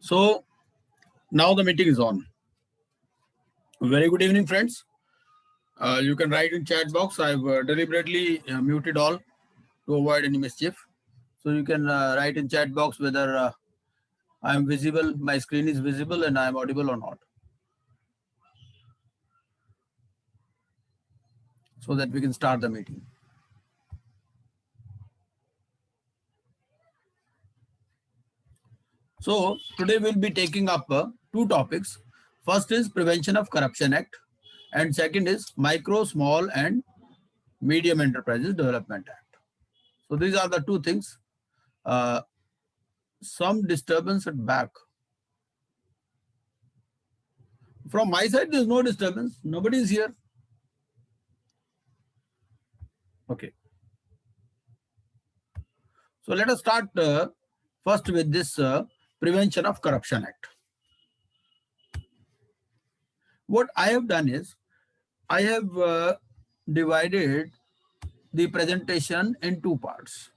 So now the meeting is on. Very good evening, friends. You can write in chat box. I've deliberately muted all to avoid any mischief. So you can write in chat box whether I am visible, my screen is visible and I am audible or not. So that we can start the meeting. So today we'll be taking up two topics. First is Prevention of Corruption Act and second is Micro, Small and Medium Enterprises Development Act. So these are the two things. Some disturbance at back. From my side, there's no disturbance. Nobody is here. Okay. So let us start first with this Prevention of Corruption Act. What I have done is, I have divided the presentation in two parts.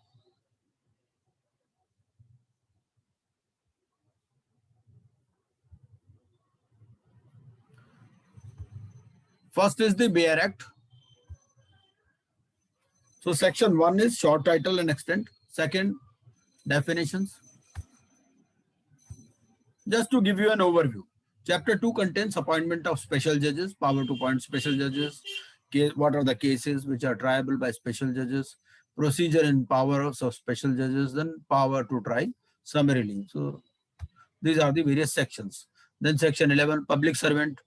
First is the BARE Act. So section 1 is short title and extent. Second, definitions. Just to give you an overview. Chapter 2 contains appointment of special judges, power to appoint special judges, what are the cases which are triable by special judges, procedure and powers of special judges, then power to try summarily. So these are the various sections. Then section 11, public servant.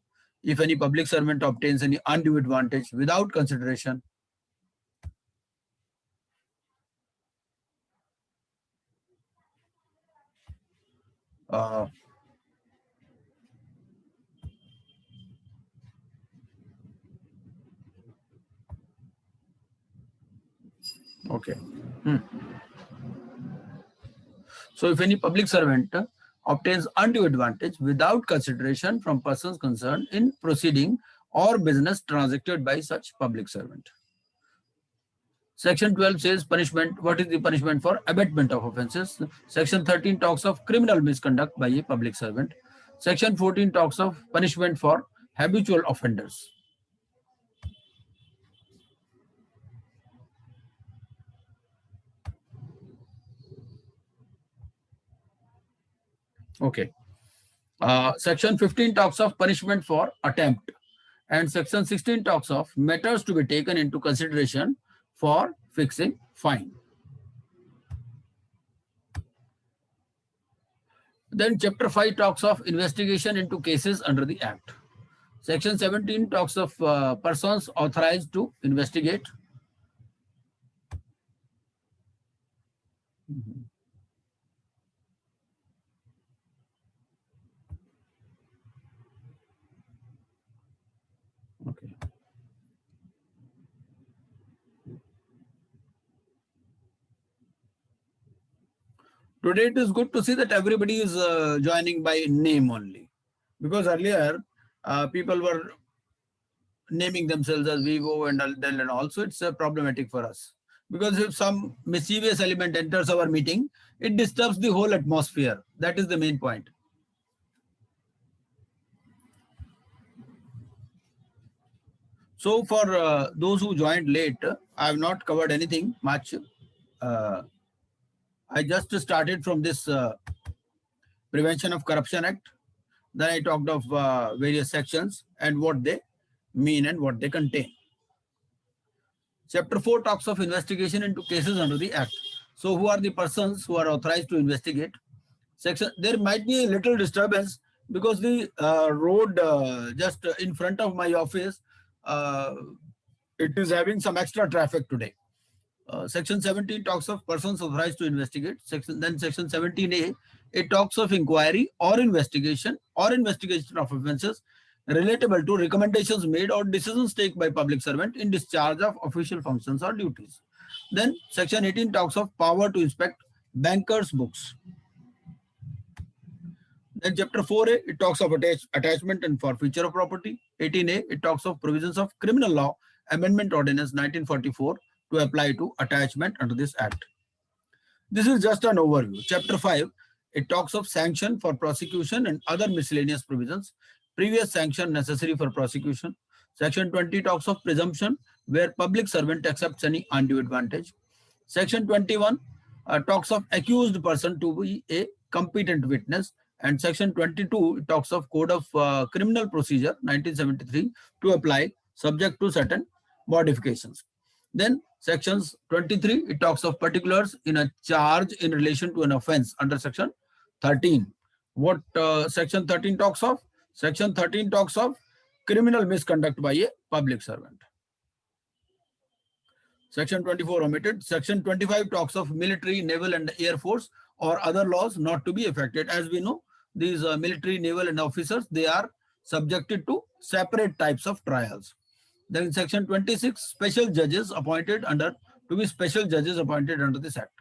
If any public servant obtains any undue advantage without consideration, okay. So if any public servant obtains undue advantage without consideration from persons concerned in proceeding or business transacted by such public servant. Section 12 says punishment. What is the punishment for abatement of offences? Section 13 talks of criminal misconduct by a public servant. Section 14 talks of punishment for habitual offenders. Okay. Section 15 talks of punishment for attempt. And section 16 talks of matters to be taken into consideration for fixing fine. Then chapter 5 talks of investigation into cases under the Act. Section 17 talks of persons authorized to investigate. Okay. Today it is good to see that everybody is joining by name only, because earlier people were naming themselves as Vivo and Dell and all. So it's problematic for us, because if some mischievous element enters our meeting, it disturbs the whole atmosphere. That is the main point. So for those who joined late, I have not covered anything much. I just started from this Prevention of Corruption Act. Then I talked of various sections and what they mean and what they contain. Chapter 4 talks of investigation into cases under the Act. So who are the persons who are authorized to investigate? There might be a little disturbance because the road just in front of my office, it is having some extra traffic today. Section 17 talks of persons authorized to investigate. Then section 17A, it talks of inquiry or investigation of offences relatable to recommendations made or decisions taken by public servant in discharge of official functions or duties. Then section 18 talks of power to inspect bankers' books. Then chapter 4A, it talks of attachment and forfeiture of property. 18A, it talks of provisions of criminal law, amendment ordinance 1944 to apply to attachment under this act. This is just an overview. Chapter 5, it talks of sanction for prosecution and other miscellaneous provisions. Previous sanction necessary for prosecution. Section 20 talks of presumption where public servant accepts any undue advantage. Section 21 talks of accused person to be a competent witness. And section 22 it talks of Code of Criminal Procedure 1973 to apply subject to certain modifications. Then sections 23, it talks of particulars in a charge in relation to an offense under section 13. What section 13 talks of? Section 13 talks of criminal misconduct by a public servant. Section 24 omitted. Section 25 talks of military, naval and air force or other laws not to be affected. As we know, these military, naval and officers, they are subjected to separate types of trials. Then in section 26, special judges appointed under this act.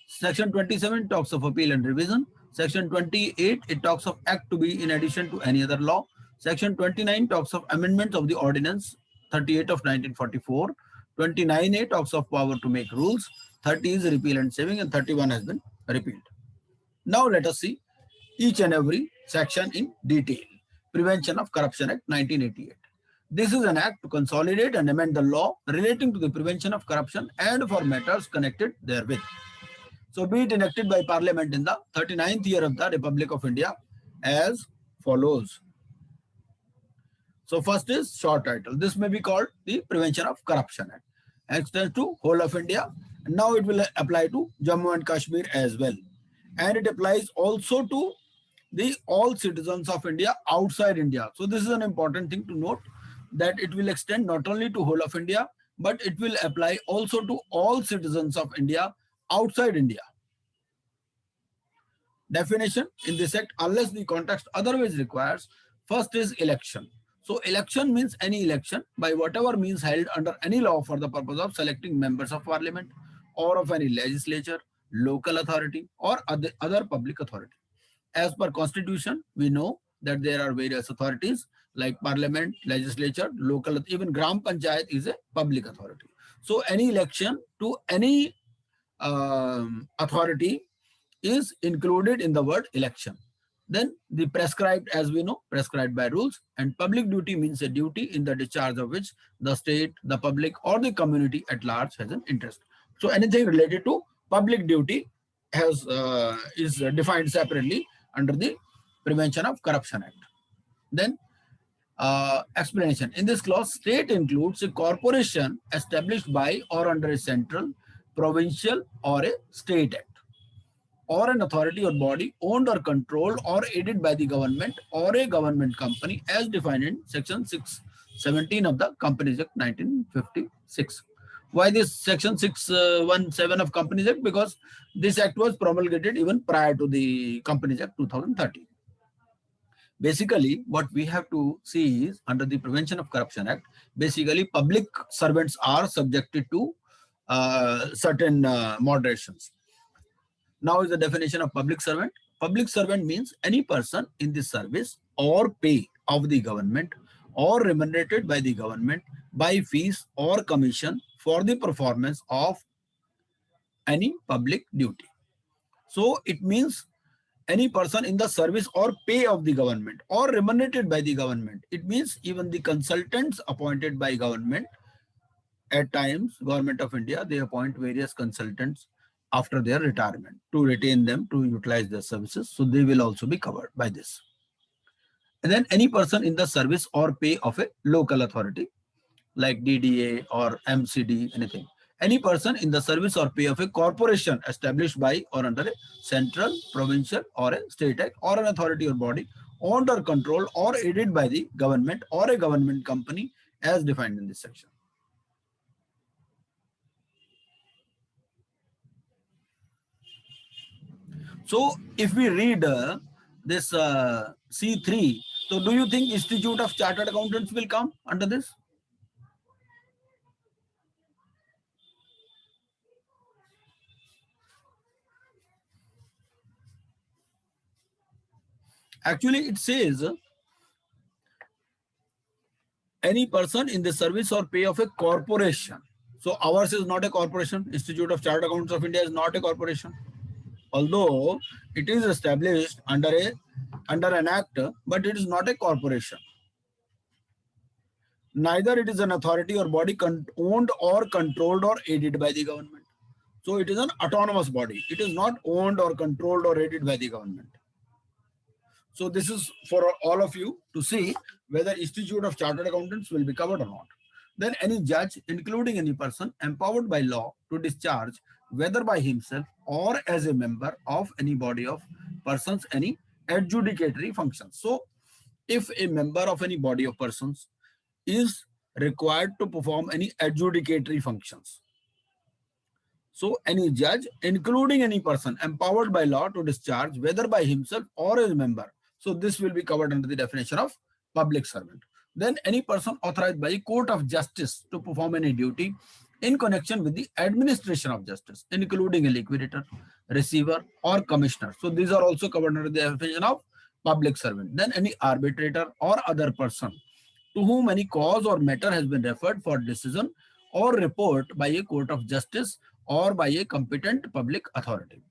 Section 27 talks of appeal and revision. Section 28, it talks of act to be in addition to any other law. Section 29 talks of amendments of the ordinance 38 of 1944. 29A talks of power to make rules. 30 is repeal and saving, and 31 has been repealed. Now let us see each and every section in detail. Prevention of Corruption Act 1988. This is an act to consolidate and amend the law relating to the prevention of corruption and for matters connected therewith. So be it enacted by Parliament in the 39th year of the Republic of India as follows. So first is short title. This may be called the Prevention of Corruption Act. Extends to whole of India. And now it will apply to Jammu and Kashmir as well. And it applies also to the all citizens of India outside India. So this is an important thing to note, that it will extend not only to whole of India, but it will apply also to all citizens of India outside India. Definition in this act, unless the context otherwise requires, first is election. So election means any election by whatever means held under any law for the purpose of selecting members of parliament or of any legislature, local authority or other public authority. As per constitution, we know that there are various authorities like parliament, legislature, local, even Gram Panchayat is a public authority. So any election to any authority is included in the word election. Then the prescribed, as we know, prescribed by rules, and public duty means a duty in the discharge of which the state, the public or the community at large has an interest. So anything related to public duty is defined separately under the Prevention of Corruption Act. Then explanation. In this clause, state includes a corporation established by or under a central, provincial or a state act, or an authority or body owned or controlled or aided by the government or a government company as defined in section 617 of the Companies Act 1956. Why this section 617 of Companies Act? Because this act was promulgated even prior to the Companies Act 2013. Basically, what we have to see is under the Prevention of Corruption Act, basically public servants are subjected to certain moderations. Now is the definition of public servant. Public servant means any person in the service or pay of the government or remunerated by the government by fees or commission for the performance of any public duty. So it means any person in the service or pay of the government or remunerated by the government. It means even the consultants appointed by government. At times, Government of India, they appoint various consultants after their retirement to retain them to utilize their services. So they will also be covered by this. And then any person in the service or pay of a local authority like DDA or MCD, anything. Any person in the service or pay of a corporation established by or under a central, provincial or a state act or an authority or body owned or controlled or aided by the government or a government company as defined in this section. So if we read this C3, so do you think Institute of Chartered Accountants will come under this? Actually, it says any person in the service or pay of a corporation. So ours is not a corporation. Institute of Chartered Accountants of India is not a corporation. although it is established under an act, but it is not a corporation. Neither it is an authority or body owned or controlled or aided by the government. So it is an autonomous body. It is not owned or controlled or aided by the government. So this is for all of you to see whether Institute of Chartered Accountants will be covered or not. Then any judge, including any person empowered by law to discharge, whether by himself or as a member of any body of persons, any adjudicatory functions. So if a member of any body of persons is required to perform any adjudicatory functions, so any judge, including any person empowered by law to discharge, whether by himself or as a member, so this will be covered under the definition of public servant. Then any person authorized by a court of justice to perform any duty in connection with the administration of justice, including a liquidator, receiver, or commissioner. So these are also covered under the definition of public servant. Then any arbitrator or other person to whom any cause or matter has been referred for decision or report by a court of justice or by a competent public authority.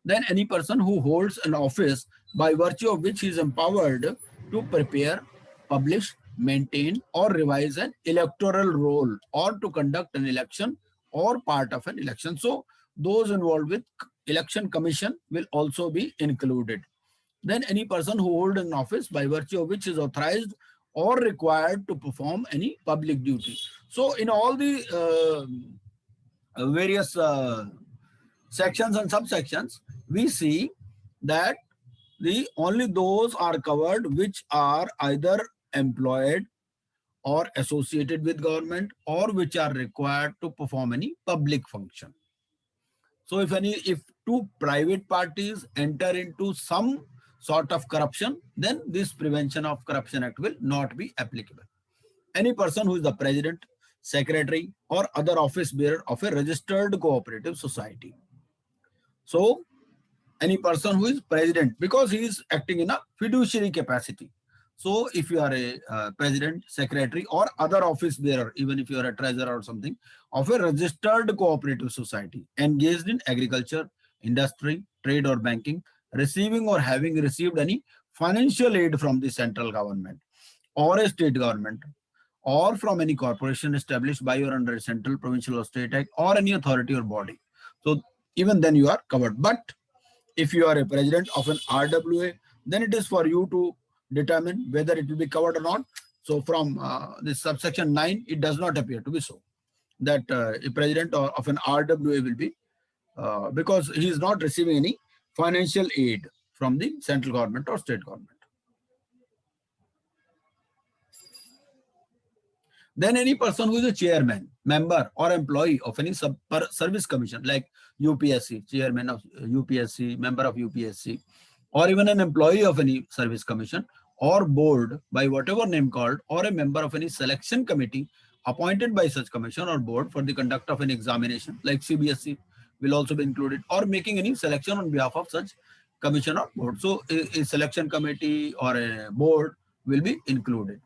Then any person who holds an office by virtue of which he is empowered to prepare, publish, maintain, or revise an electoral roll or to conduct an election or part of an election. So those involved with election commission will also be included. Then any person who holds an office by virtue of which is authorized or required to perform any public duty. So in all the various sections and subsections, we see that only those are covered which are either employed or associated with government or which are required to perform any public function. So if two private parties enter into some sort of corruption, then this Prevention of Corruption Act will not be applicable. Any person who is the president, secretary, or other office bearer of a registered cooperative society. So any person who is president, because he is acting in a fiduciary capacity. So if you are a president, secretary, or other office bearer, even if you are a treasurer or something, of a registered cooperative society engaged in agriculture, industry, trade, or banking, receiving or having received any financial aid from the central government or a state government, or from any corporation established by or under a central, provincial, or state act, or any authority or body. So even then you are covered. But if you are a president of an RWA, then it is for you to determine whether it will be covered or not. So from this subsection 9, it does not appear to be so, that a president of an RWA will be, because he is not receiving any financial aid from the central government or state government. Then any person who is a chairman, member, or employee of any service commission, like UPSC, chairman of UPSC, member of UPSC, or even an employee of any service commission or board by whatever name called, or a member of any selection committee appointed by such commission or board for the conduct of an examination, like CBSE will also be included, or making any selection on behalf of such commission or board. So a selection committee or a board will be included.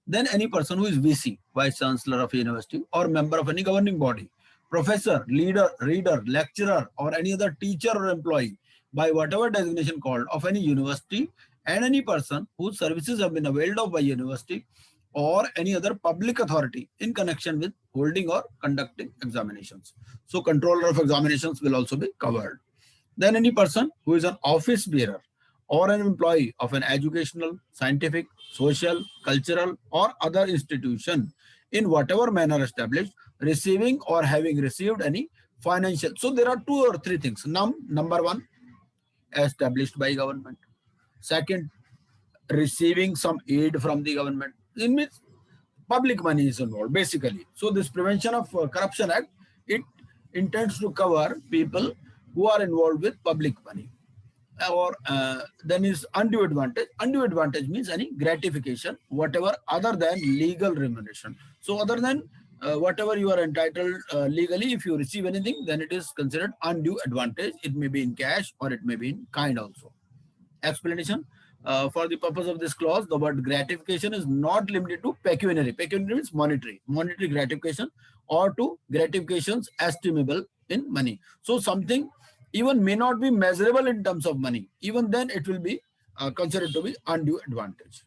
Then any person who is VC, Vice Chancellor of a university, or member of any governing body, professor, leader, reader, lecturer, or any other teacher or employee by whatever designation called of any university, and any person whose services have been availed of by university or any other public authority in connection with holding or conducting examinations. So controller of examinations will also be covered. Then any person who is an office bearer or an employee of an educational, scientific, social, cultural, or other institution in whatever manner established, receiving or having received any financial. So there are 2 or 3 things. Number 1, established by government. Second, receiving some aid from the government. It means public money is involved, basically. So this Prevention of Corruption Act, it intends to cover people who are involved with public money. Or then is undue advantage. Undue advantage means any gratification, whatever other than legal remuneration. So other than whatever you are entitled legally, if you receive anything, then it is considered undue advantage. It may be in cash or it may be in kind also. Explanation. For the purpose of this clause, the word gratification is not limited to pecuniary. Pecuniary means monetary gratification, or to gratifications estimable in money. So something even may not be measurable in terms of money, even then it will be considered to be undue advantage.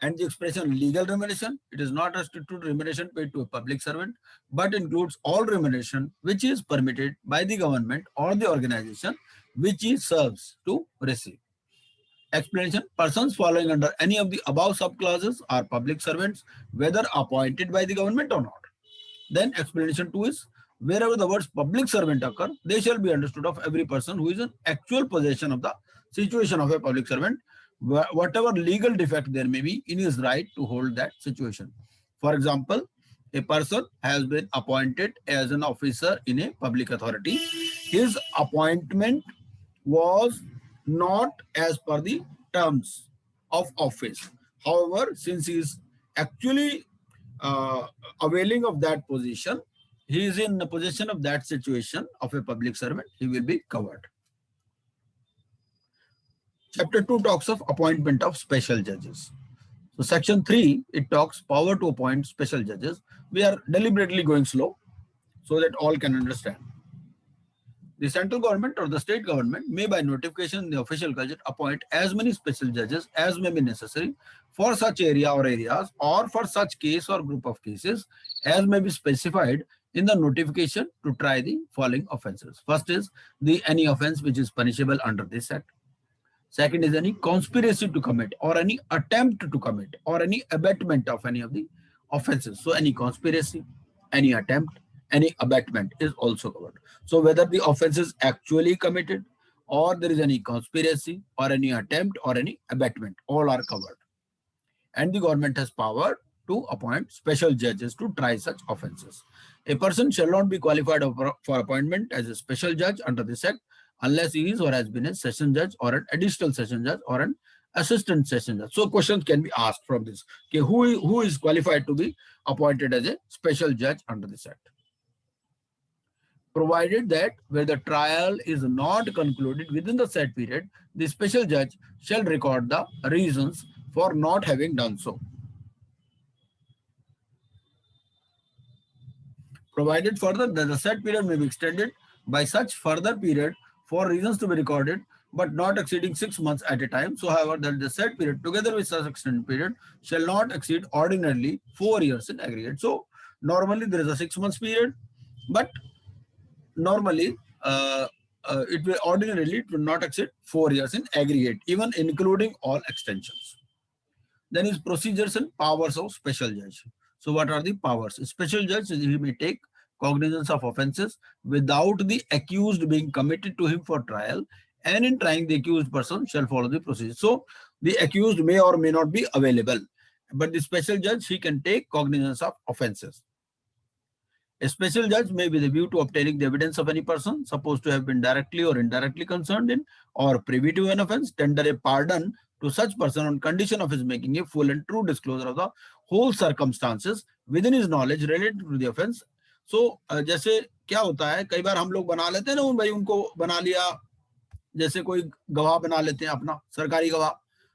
And the expression legal remuneration, it is not restricted to remuneration paid to a public servant, but includes all remuneration which is permitted by the government or the organization which he serves to receive. Explanation: persons following under any of the above subclauses are public servants, whether appointed by the government or not. Then explanation 2 is, wherever the words public servant occur, they shall be understood of every person who is in actual possession of the situation of a public servant, whatever legal defect there may be in his right to hold that situation. For example, a person has been appointed as an officer in a public authority. His appointment was not as per the terms of office. However, since he is actually availing of that position, he is in the possession of that situation of a public servant, he will be covered. Chapter 2 talks of appointment of special judges. So section 3, it talks power to appoint special judges. We are deliberately going slow so that all can understand. The central government or the state government may by notification in the official gazette appoint as many special judges as may be necessary for such area or areas or for such case or group of cases as may be specified in the notification to try the following offences. First is the any offence which is punishable under this act. Second is any conspiracy to commit or any attempt to commit or any abatement of any of the offences. So any conspiracy, any attempt, any abatement is also covered. So whether the offense is actually committed or there is any conspiracy or any attempt or any abatement, all are covered. And the government has power to appoint special judges to try such offences. A person shall not be qualified for appointment as a special judge under this act unless he is or has been a session judge or an additional session judge or an assistant session judge. So questions can be asked from this. Okay, who is qualified to be appointed as a special judge under this act? Provided that where the trial is not concluded within the said period, the special judge shall record the reasons for not having done so. Provided further that the said period may be extended by such further period for reasons to be recorded, but not exceeding 6 months at a time. So, however, that the said period, together with such extended period, shall not exceed ordinarily 4 years in aggregate. So, normally there is a 6 months period, but normally it will ordinarily it will not exceed 4 years in aggregate, even including all extensions. Then is procedures and powers of special judge. So what are the powers? A special judge, he may take cognizance of offences without the accused being committed to him for trial, and in trying the accused person shall follow the procedure. So the accused may or may not be available, but the special judge, he can take cognizance of offences. A special judge may be the view to obtaining the evidence of any person supposed to have been directly or indirectly concerned in or privy to an offence, tender a pardon to such person on condition of his making a full and true disclosure of the whole circumstances within his knowledge related to the offence. So जैसे क्या होता है, कई बार हम लोग बना लेते हैं ना, भाई उनको बना लिया, जैसे कोई गवाह बना लेते हैं अपना सरकारी गवाह,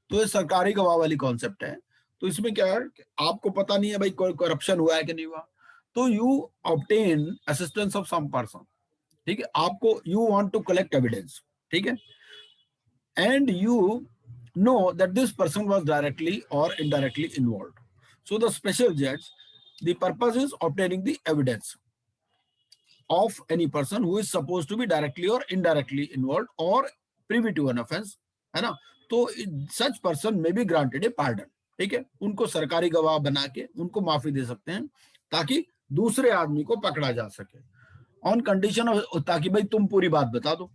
तो ये सरकारी गवाह वाली कॉन्सेप्ट है. तो इसमें क्या है, आपको पता नहीं है भाई कोई करप्शन हुआ है कि नहीं हुआ, तो you obtain assistance of some person. ठीक है, आपको you want to collect evidence, ठीक है, and you know that this person was directly or indirectly involved. So the special judge, the purpose is obtaining the evidence of any person who is supposed to be directly or indirectly involved or privy to an offense, है ना. तो such person may be granted a pardon. ठीक है, उनको सरकारी गवाह बना के उनको माफी दे सकते हैं ताकि दूसरे आदमी को पकड़ा जा सके, ऑन कंडीशन, ताकि भाई तुम पूरी बात बता दो,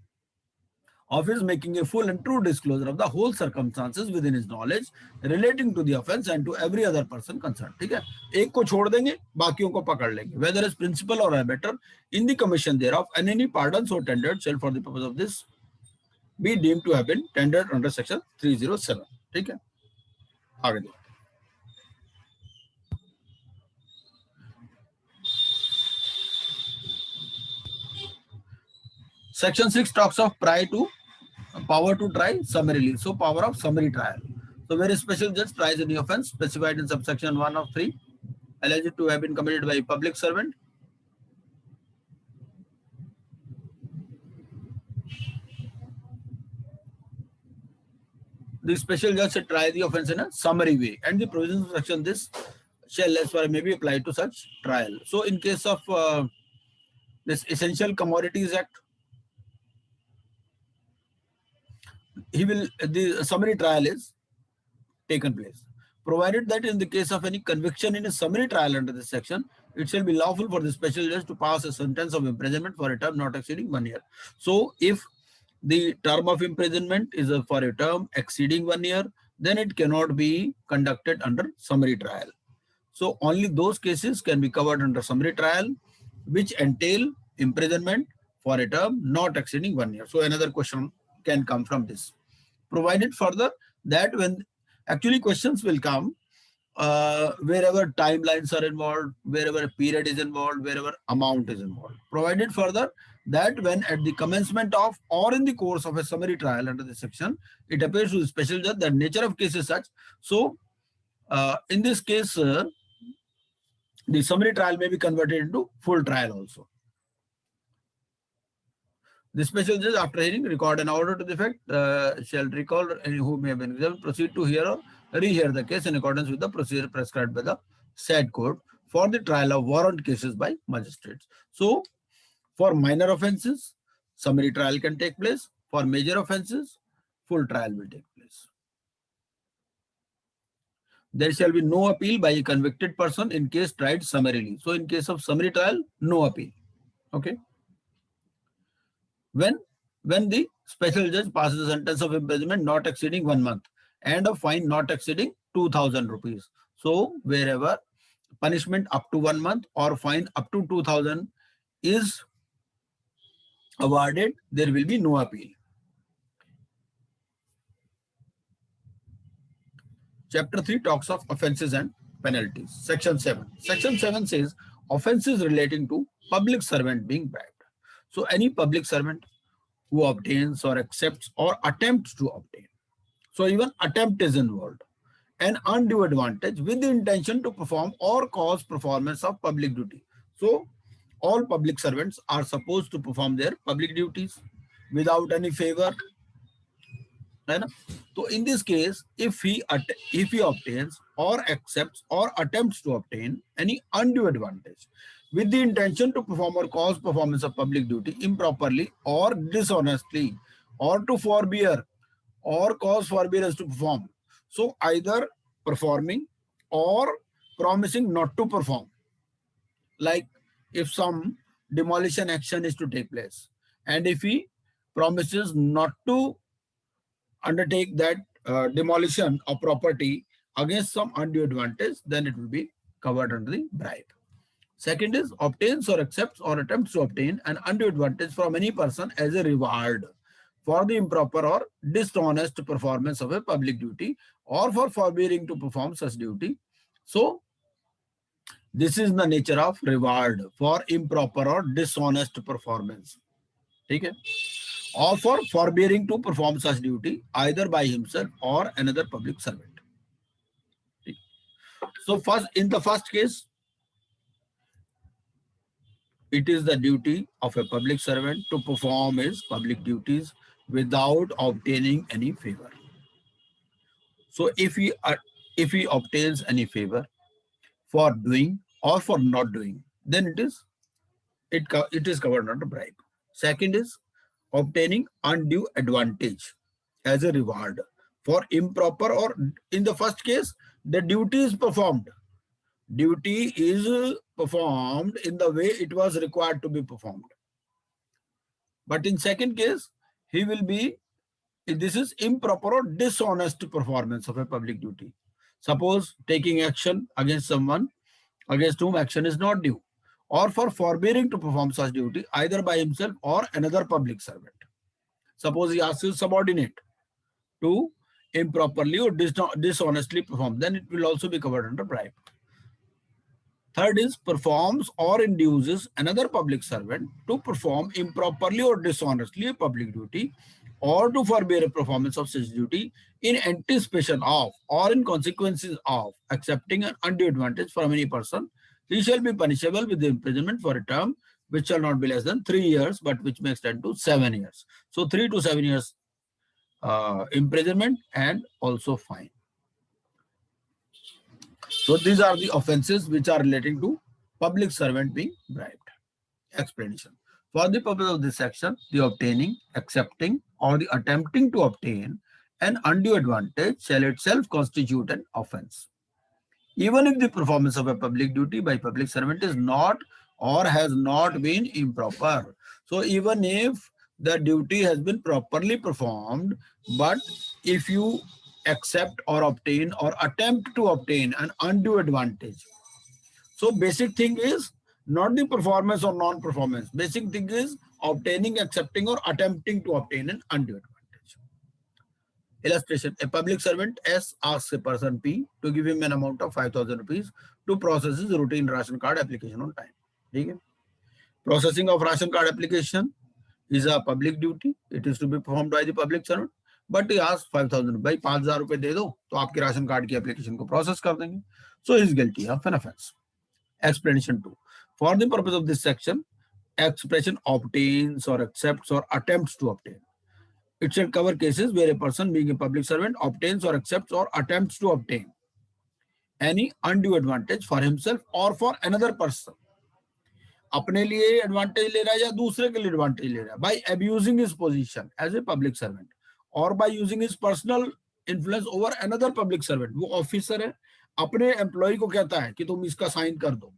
of his making a full and true disclosure of the whole circumstances within his knowledge relating to the offence and to every other person concerned. ठीक है, एक को छोड़ देंगे, बाकियों को पकड़ लेंगे. Whether as principal or abator in the commission thereof, and any pardon so tendered shall for the purpose of this be deemed to have been tendered under section 307. ठीक है, आगे देखो. Section 6 talks of power to try summarily. So power of summary trial. So where a special judge tries any offence specified in subsection 1 of 3 alleged to have been committed by a public servant, the special judge shall try the offence in a summary way, and the provisions of section this shall as far may be applied to such trial. So in case of this Essential Commodities Act, the summary trial is taken place. Provided that in the case of any conviction in a summary trial under this section, it shall be lawful for the special judge to pass a sentence of imprisonment for a term not exceeding 1 year. So if the term of imprisonment is for a term exceeding 1 year, then it cannot be conducted under summary trial. So only those cases can be covered under summary trial which entail imprisonment for a term not exceeding 1 year. So another question can come from this. Provided further that when actually questions will come wherever timelines are involved, wherever a period is involved, wherever amount is involved. Provided further that when at the commencement of or in the course of a summary trial under this section, it appears to the special judge that nature of case is such. So in this case, the summary trial may be converted into full trial also. The special judge, after hearing, record an order to the effect, shall recall any who may have been examined, proceed to hear or rehear the case in accordance with the procedure prescribed by the said court for the trial of warrant cases by magistrates. So, for minor offences, summary trial can take place. For major offences, full trial will take place. There shall be no appeal by a convicted person in case tried summarily. So, in case of summary trial, no appeal. Okay. When the special judge passes a sentence of imprisonment not exceeding 1 month and a fine not exceeding 2,000 rupees. So wherever punishment up to 1 month or fine up to 2,000 is awarded, there will be no appeal. Chapter 3 talks of offences and penalties. Section 7. Section 7 says offences relating to public servant being bribed. So any public servant who obtains or accepts or attempts to obtain, so even attempt is involved, an undue advantage with the intention to perform or cause performance of public duty. So all public servants are supposed to perform their public duties without any favor. Right? So in this case, if he obtains or accepts or attempts to obtain any undue advantage with the intention to perform or cause performance of public duty improperly or dishonestly, or to forbear or cause forbearance to perform, so either performing or promising not to perform, like if some demolition action is to take place and if he promises not to undertake that demolition of property against some undue advantage, then it will be covered under the bribe. Second is obtains or accepts or attempts to obtain an undue advantage from any person as a reward for the improper or dishonest performance of a public duty or for forbearing to perform such duty. So this is the nature of reward for improper or dishonest performance. Okay? Or for forbearing to perform such duty either by himself or another public servant. Okay? So first, in the first case, it is the duty of a public servant to perform his public duties without obtaining any favor. So if he obtains any favor for doing or for not doing, then it is covered under bribe. Second is obtaining undue advantage as a reward for improper, or in the first case, the duty is performed. Duty is performed in the way it was required to be performed. But in second case, this is improper or dishonest performance of a public duty. Suppose taking action against someone against whom action is not due, or for forbearing to perform such duty either by himself or another public servant. Suppose he asks his subordinate to improperly or dishonestly perform, then it will also be covered under bribe. Third is performs or induces another public servant to perform improperly or dishonestly a public duty or to forbear a performance of such duty in anticipation of or in consequences of accepting an undue advantage from any person. He shall be punishable with the imprisonment for a term which shall not be less than 3 years, but which may extend to 7 years. So 3 to 7 years imprisonment and also fine. So these are the offenses which are relating to public servant being bribed. Explanation. For the purpose of this section, the obtaining, accepting, or the attempting to obtain an undue advantage shall itself constitute an offense, even if the performance of a public duty by public servant is not or has not been improper. So even if the duty has been properly performed, but if you accept or obtain or attempt to obtain an undue advantage, so basic thing is not the performance or non-performance. Basic thing is obtaining, accepting, or attempting to obtain an undue advantage. Illustration: a public servant S asks a person P to give him an amount of 5,000 rupees to process his routine ration card application on time. ठीक है? Processing of ration card application is a public duty. It is to be performed by the public servant. But he asks 5,000. भाई 5,000 रुपए दे दो तो आपके ration card की application को process कर देंगे. So he is guilty of an offense. Explanation 2. For the purpose of this section, expression obtains or accepts or attempts to obtain. It shall cover cases where a person being a public servant obtains or accepts or attempts to obtain any undue advantage for himself or for another person. अपने लिए advantage ले रहा है या दूसरे के लिए advantage ले रहा है, by abusing his position as a public servant or by using his personal influence over another public servant. वो ऑफिसर है, अपने एम्प्लॉय को कहता है कि तुम इसका साइन कर दो,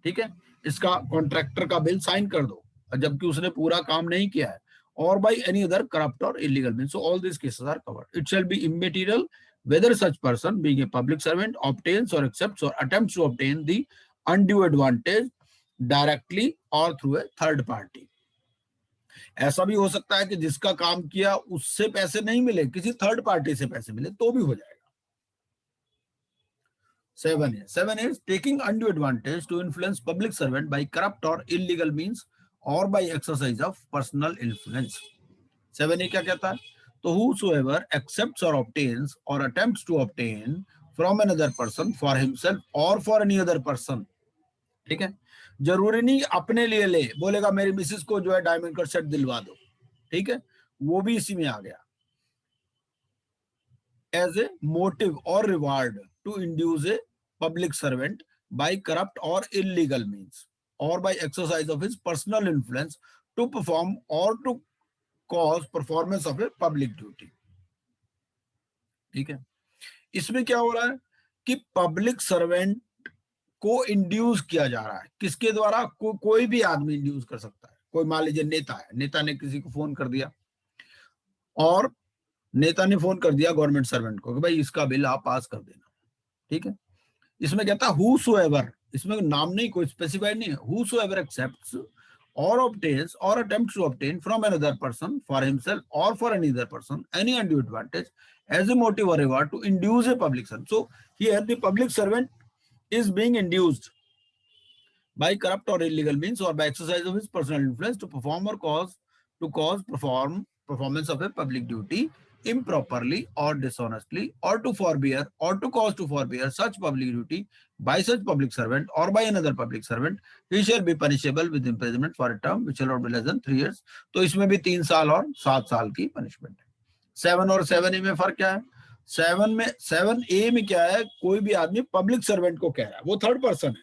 ठीक है, इसका कॉन्ट्रैक्टर का बिल साइन कर दो, जबकि उसने पूरा काम नहीं किया है, or by any other corrupt or illegal means. So all these cases are covered. It shall be immaterial whether such person being a public servant obtains or accepts or attempts to obtain the undue advantage directly or through a third party. ऐसा भी हो सकता है कि जिसका काम किया उससे पैसे नहीं मिले, किसी थर्ड पार्टी से पैसे मिले तो भी हो जाएगा. 7 is taking undue advantage to influence public servant by corrupt or illegal means or by exercise of personal influence. 7A क्या कहता है? तो whosoever accepts or obtains or attempts to obtain from another person for himself or for any other person. ठीक है, जरूरी नहीं अपने लिए ले, बोलेगा मेरी मिसेस को जो है डायमंड का सेट दिलवा दो, ठीक है, वो भी इसी में आ गया. As a motive or reward to induce a public servant by corrupt or illegal means or by exercise of his personal influence to perform or to cause performance of a public duty. ठीक है, इसमें क्या हो रहा है कि public servant को induce किया जा रहा है. किसके द्वारा? कोई भी आदमी इंड्यूस कर सकता है. कोई मान लीजिए नेता है, नेता ने किसी को फोन कर दिया और नेता ने फोन कर दिया गवर्नमेंट सर्वेंट को कि भाई इसका बिल आप पास कर देना, ठीक है. इसमें कहता है whosoever, इसमें नाम नहीं, कोई स्पेसिफाइड नहीं है. whosoever accepts or obtains or attempts to obtain from another person for himself or for any other person any undue advantage as a motive or reward to induce a public servant. So here the public servant is being induced by corrupt or illegal means or by exercise of his personal influence to perform or cause performance of a public duty improperly or dishonestly or to forbear or to cause to forbear such public duty by such public servant or by another public servant, he shall be punishable with imprisonment for a term which shall not be less than 3 years. तो इसमें भी 3 साल और 7 साल की punishment है. 7 और 7A में फर्क क्या है? 7A में क्या है? कोई भी आदमी पब्लिक सर्वेंट को कह रहा है, वो थर्ड पर्सन है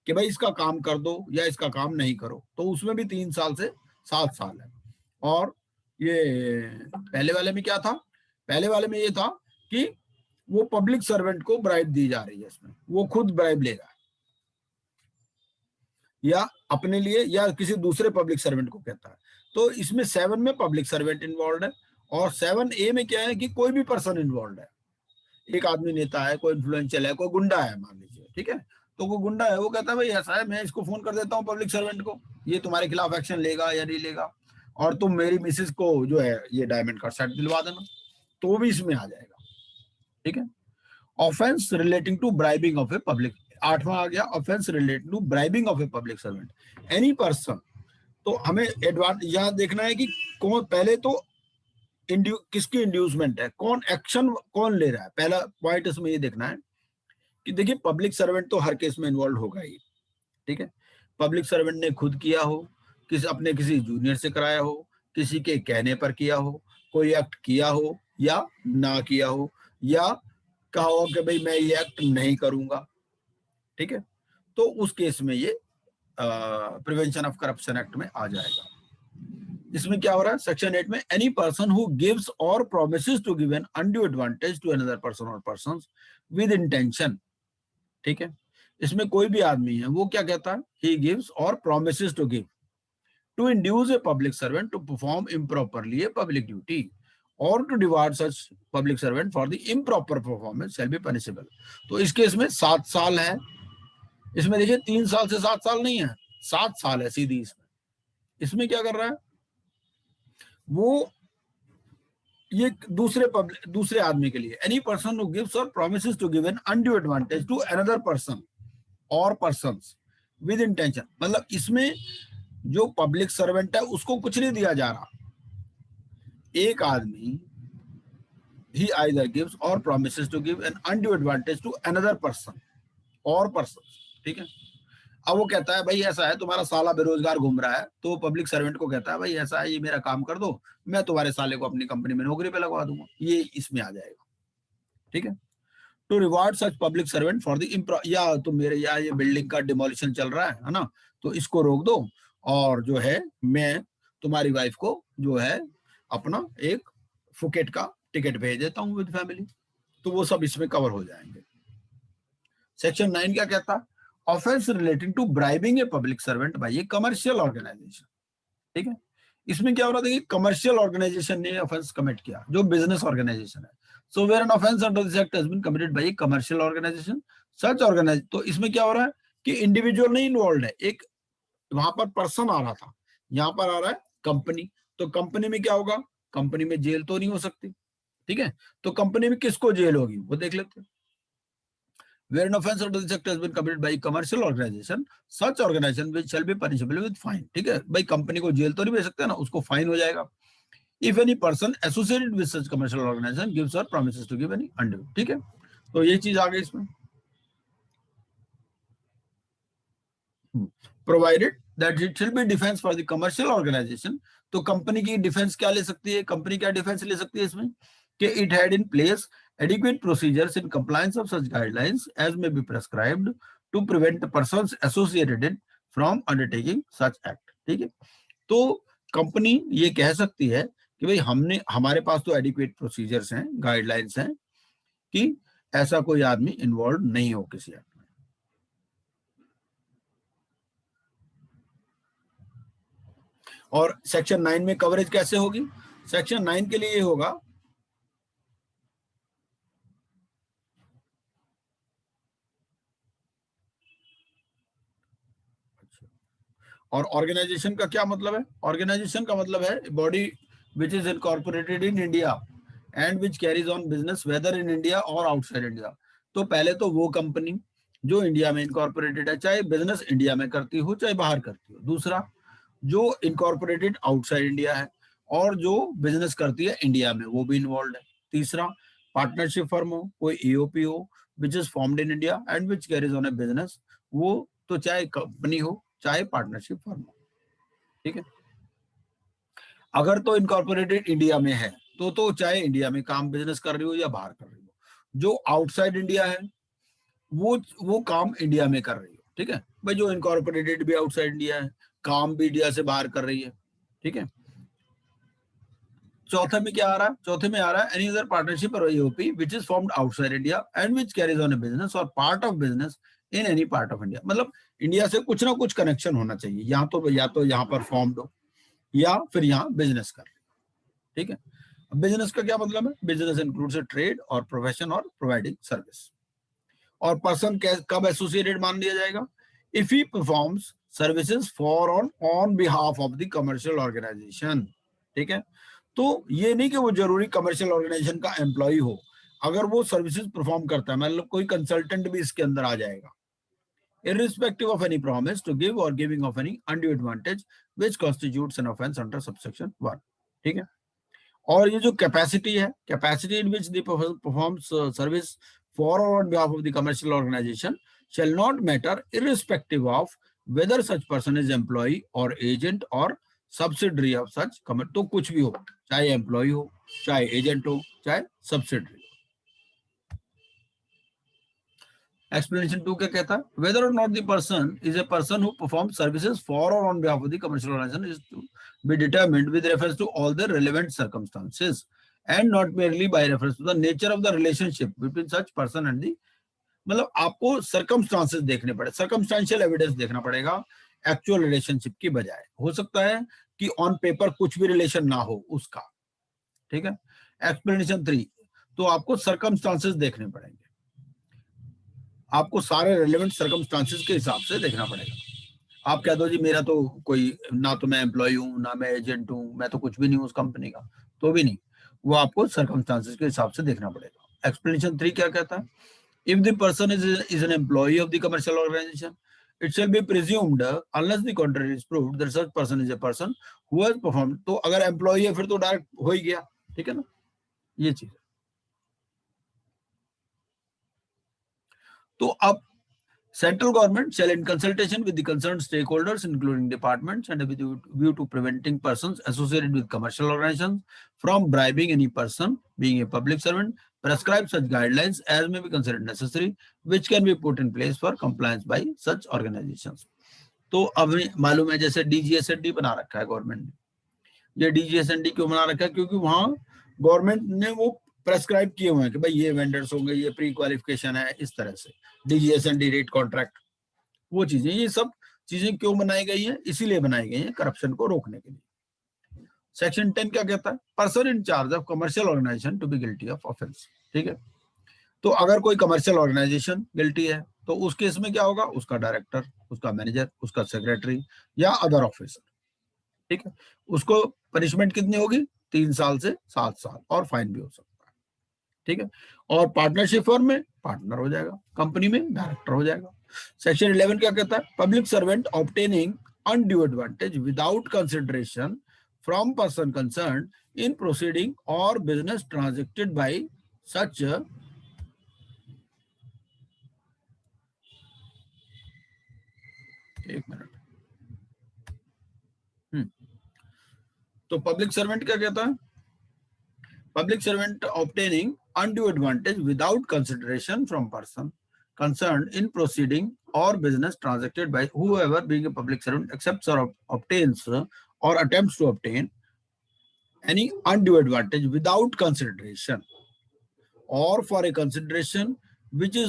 कि भाई इसका काम कर दो या इसका काम नहीं करो, तो उसमें भी 3 साल से 7 साल है. और ये पहले वाले में क्या था? पहले वाले में ये था कि वो पब्लिक सर्वेंट को ब्राइब दी जा रही है, इसमें वो खुद ब्राइब ले रहा है या अपने लिए या किसी दूसरे पब्लिक सर्वेंट को कहता है. तो इसमें 7 में पब्लिक सर्वेंट इन्वॉल्व है और 7A में क्या है कि कोई भी पर्सन इन्वॉल्व है. एक आदमी नेता है, कोई इन्फ्लुएंशियल है, कोई गुंडा है मान लीजिए, ठीक है, तो वो गुंडा है, वो कहता है भाई ऐसा है, मैं इसको फोन कर देता हूँ पब्लिक सर्वेंट को, ये तुम्हारे खिलाफ एक्शन लेगा या नहीं लेगा, और तुम मेरी मिसेस को जो है ये डायमंड का सेट दिलवा देना, तो भी इसमें आ जाएगा. ठीक है. Offence relating to bribing of a public, 8वां आ गया, offence relating to bribing of a public servant any person. तो हमें यहां देखना है कि कौन पहले तो किसकी इंड्यूसमेंट है, कौन एक्शन कौन ले रहा है. पहला पॉइंट इसमें ये देखना है कि देखिए पब्लिक सर्वेंट तो हर केस में इन्वॉल्व होगा ही. ठीक है, पब्लिक सर्वेंट ने खुद किया हो, किसी जूनियर से कराया हो, किसी के कहने पर किया हो, कोई एक्ट किया हो या ना किया हो, या कहा हो कि भाई मैं ये एक्ट नहीं करूंगा, ठीक है, तो उस केस में ये प्रिवेंशन ऑफ करप्शन एक्ट में आ जाएगा। इसमें क्या हो रहा है सेक्शन 8 में, any person who gives or promises to give an undue advantage to another person or persons with intention, ठीक है, इसमें कोई भी आदमी है वो क्या कहता है, he gives or promises to give to induce a public servant to perform improperly a public duty or to reward such public servant for the improper performance shall be punishable। तो इस केस में 7 साल है, इसमें देखिए 3 साल से 7 साल नहीं है, 7 साल है सीधी। इसमें क्या कर रहा है वो, ये दूसरे आदमी के लिए, any person who gives or promises to give an undue advantage to another person or persons with intention, मतलब इसमें जो पब्लिक सर्वेंट है उसको कुछ नहीं दिया जा रहा, एक आदमी he either gives or promises to give an undue advantage to another person or person, ठीक है। अब वो कहता है भाई ऐसा है तुम्हारा साला बेरोजगार घूम रहा है, तो पब्लिक सर्वेंट को कहता है भाई ऐसा है ये मेरा काम कर दो, मैं तुम्हारे साले को अपनी कंपनी में नौकरी पे लगवा दूंगा, ये इसमें आ जाएगा, ठीक है। To reward such public servant for the या तुम मेरे या ये बिल्डिंग का डिमोलिशन चल रहा है ना, तो इसको रोक दो और जो है मैं तुम्हारी वाइफ को जो है अपना एक फुकेट का टिकट भेज देता हूं विद फैमिली, तो वो सब इसमें कवर हो जाएंगे। सेक्शन 9 क्या कहता है, offence relating to bribing a public servant by a commercial organisation, ठीक है। इसमें क्या हो रहा था कि कमर्शियल ऑर्गेनाइजेशन ने ऑफेंस कमिट किया, जो बिजनेस ऑर्गेनाइजेशन है, so where an offence under this act has been committed by a commercial organisation such organise, तो इसमें क्या हो रहा है कि इंडिविजुअल नहीं इन्वॉल्व है, एक वहां पर पर्सन आ रहा था, यहां पर आ रहा है कंपनी, तो कंपनी में क्या होगा, कंपनी में जेल तो नहीं हो सकती, ठीक है, तो कंपनी में किसको जेल होगी वो देख लेते हैं। Where an offense under this act has been committed by a commercial organization, such organization which shall be punishable with fine, ठीक है भाई, कंपनी को जेल तो नहीं भेज सकते ना, उसको फाइन हो जाएगा। If any person associated with such commercial organization gives or promises to give any undue, ठीक है, तो ये चीज आ गई इसमें। Provided that it shall be defense for the commercial organization, तो कंपनी की डिफेंस क्या ले सकती है, कंपनी क्या डिफेंस ले सकती है इसमें कि it had in place adequate procedures in compliance of such guidelines as may be prescribed to prevent persons associated in from undertaking such act, ठीक है। तो कंपनी ये कह सकती है कि भाई हमने, हमारे पास तो एडिक्वेट प्रोसीजर्स हैं, गाइडलाइंस हैं कि ऐसा कोई आदमी इन्वॉल्व नहीं हो किसी एक्ट में। और सेक्शन 9 में कवरेज कैसे होगी, सेक्शन 9 के लिए ये होगा और ऑर्गेनाइजेशन का क्या मतलब है, ऑर्गेनाइजेशन का मतलब है body which is incorporated in India and which carries on business whether in India और आउटसाइड इंडिया। तो पहले तो वो कंपनी जो इंडिया में इनकॉर्पोरेटेड है, चाहे बिजनेस इंडिया में करती हो चाहे बाहर करती हो, दूसरा जो इनकॉर्पोरेटेड आउटसाइड इंडिया है और जो बिजनेस करती है इंडिया में वो भी इन्वॉल्व है, तीसरा पार्टनरशिप फर्म हो, कोई ईओपी हो which is formed in India and which carries on a business, वो तो चाहे कंपनी हो चाहे पार्टनरशिप फर्म हो, ठीक है। अगर तो इनकॉर्पोरेटेड इंडिया में है तो चाहे इंडिया में काम बिजनेस कर रही हो या बाहर कर रही हो, जो आउटसाइड इंडिया है वो काम इंडिया में कर रही हो, ठीक है भाई, जो इनकॉर्पोरेटेड भी आउटसाइड इंडिया है, काम भी इंडिया से बाहर कर रही है, ठीक है। चौथे में क्या आ रहा है, चौथे में आ रहा है एनी अदर पार्टनरशिप और EOP which is formed outside India and which carries on a business और part of business in any part of India, मतलब इंडिया से कुछ ना कुछ कनेक्शन होना चाहिए, या तो यहाँ पर फॉर्म्ड हो या फिर यहाँ बिजनेस कर, ठीक है। बिजनेस का क्या मतलब है, business includes trade or profession or providing service. और पर्सन कब एसोसिएटेड मान लिया जाएगा, if he performs services for on behalf of the commercial organisation, ठीक है। तो ये नहीं कि वो जरूरी कमर्शियल ऑर्गेनाइजेशन का एम्प्लॉय हो, अगर वो सर्विसेज परफॉर्म करता है, मतलब कोई कंसल्टेंट भी इसके अंदर आ जाएगा, irrespective of any promise to give or giving of any undue advantage which constitutes an offense under subsection 1, ठीक है। और ये जो कैपेसिटी है, capacity in which the performs service for और on behalf of the commercial organisation shall not matter irrespective of whether such person is employee or agent or subsidiary of such commit, तो कुछ भी हो, चाहे employ हो, चाहे agent हो, चाहे सब्सिडरी। एक्सप्लेनेशन 2 क्या कहता है? वेदर और not the person is a person who perform services for और on behalf of the commercial organisation is to be determined with reference to all the relevant circumstances and not merely by reference to the nature of the relationship between such person and the, मतलब आपको circumstances देखने पड़े, circumstantial evidence देखना पड़ेगा actual relationship की बजाय। हो सकता है कि ऑन पेपर कुछ भी रिलेशन ना हो उसका, ठीक है। एक्सप्लेनेशन 3, तो आपको सर्कमस्टांसेस देखने पड़ेंगे, आपको सारे रेलेवेंट सर्कमस्टांसेस के हिसाब से देखना पड़ेगा। आप कह दो जी मेरा तो कोई ना, तो मैं एम्प्लॉय हूँ ना मैं एजेंट हूँ, मैं तो कुछ भी नहीं हूँ उस कंपनी का, तो भी नहीं, वो आपको सर्कमस्टांसेस के हिसाब से देखना पड़ेगा। एक्सप्लेनेशन 3 क्या कहता है? If the person is an employee of the commercial organization, it shall be presumed unless the contrary is proved that such person is a person who has performed, तो अगर एम्प्लॉय है फिर तो डायरेक्ट हो ही गया, ठीक है ना, ये चीज। तो अब central government shall in consultation with the concerned stakeholders including departments and with view to preventing persons associated with commercial organizations from bribing any person being a public servant prescribe such guidelines as may be considered necessary which can be put in place for compliance by such organizations। तो अब मालूम है जैसे डीजीएसएनडी बना रखा है government ने, ये डीजीएसएनडी क्यों बना रखा है? क्योंकि वहां गवर्नमेंट ने वो प्रेस्क्राइब किए हुए हैं कि भाई ये वेंडर्स होंगे, ये प्री क्वालिफिकेशन है, इस तरह से डीजीएसएनडी रेट कॉन्ट्रैक्ट, वो चीजें, ये सब चीजें क्यों बनाई गई है? इसीलिए बनाई गई है करप्शन को रोकने के लिए। सेक्शन 10 क्या कहता है? Person in charge of commercial organisation to be guilty of offence, ठीक है। तो अगर कोई कमर्शियल ऑर्गेनाइजेशन गिल्टी है तो उस केस में क्या होगा? उसका डायरेक्टर, उसका मैनेजर, उसका सेक्रेटरी या अदर ऑफिसर, ठीक है, उसको पनिशमेंट कितनी होगी? 3 साल से 7 साल और फाइन भी हो सकता है, ठीक है। और पार्टनरशिप फर्म में पार्टनर हो जाएगा, कंपनी में डायरेक्टर हो जाएगा। सेक्शन 11 क्या कहता है? Public servant obtaining undue advantage without consideration from person concern in proceeding और बिजनेस ट्रांजेक्टेड बाय सच, एक मिनट, तो पब्लिक सर्वेंट क्या कहता है? Public servant obtaining undue advantage without consideration from person concerned in proceeding or business transacted by whoever being a public servant accepts or obtains or attempts to obtain any undue advantage without consideration or for a consideration which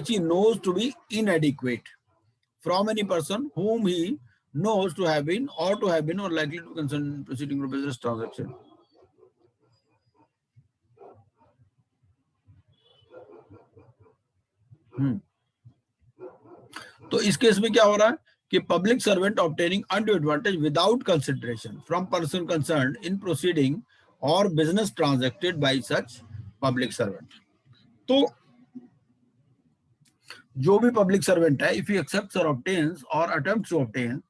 he knows to be inadequate from any person whom he knows to have been or likely to be concerned in proceeding or business transaction। तो इस case में क्या हो रहा है कि public servant obtaining undue advantage without consideration from person concerned in proceeding और business transacted by such public servant. तो जो भी पब्लिक सर्वेंट है, इफ ही एक्सेप्ट्स और ऑब्टेन्स और attempts to obtain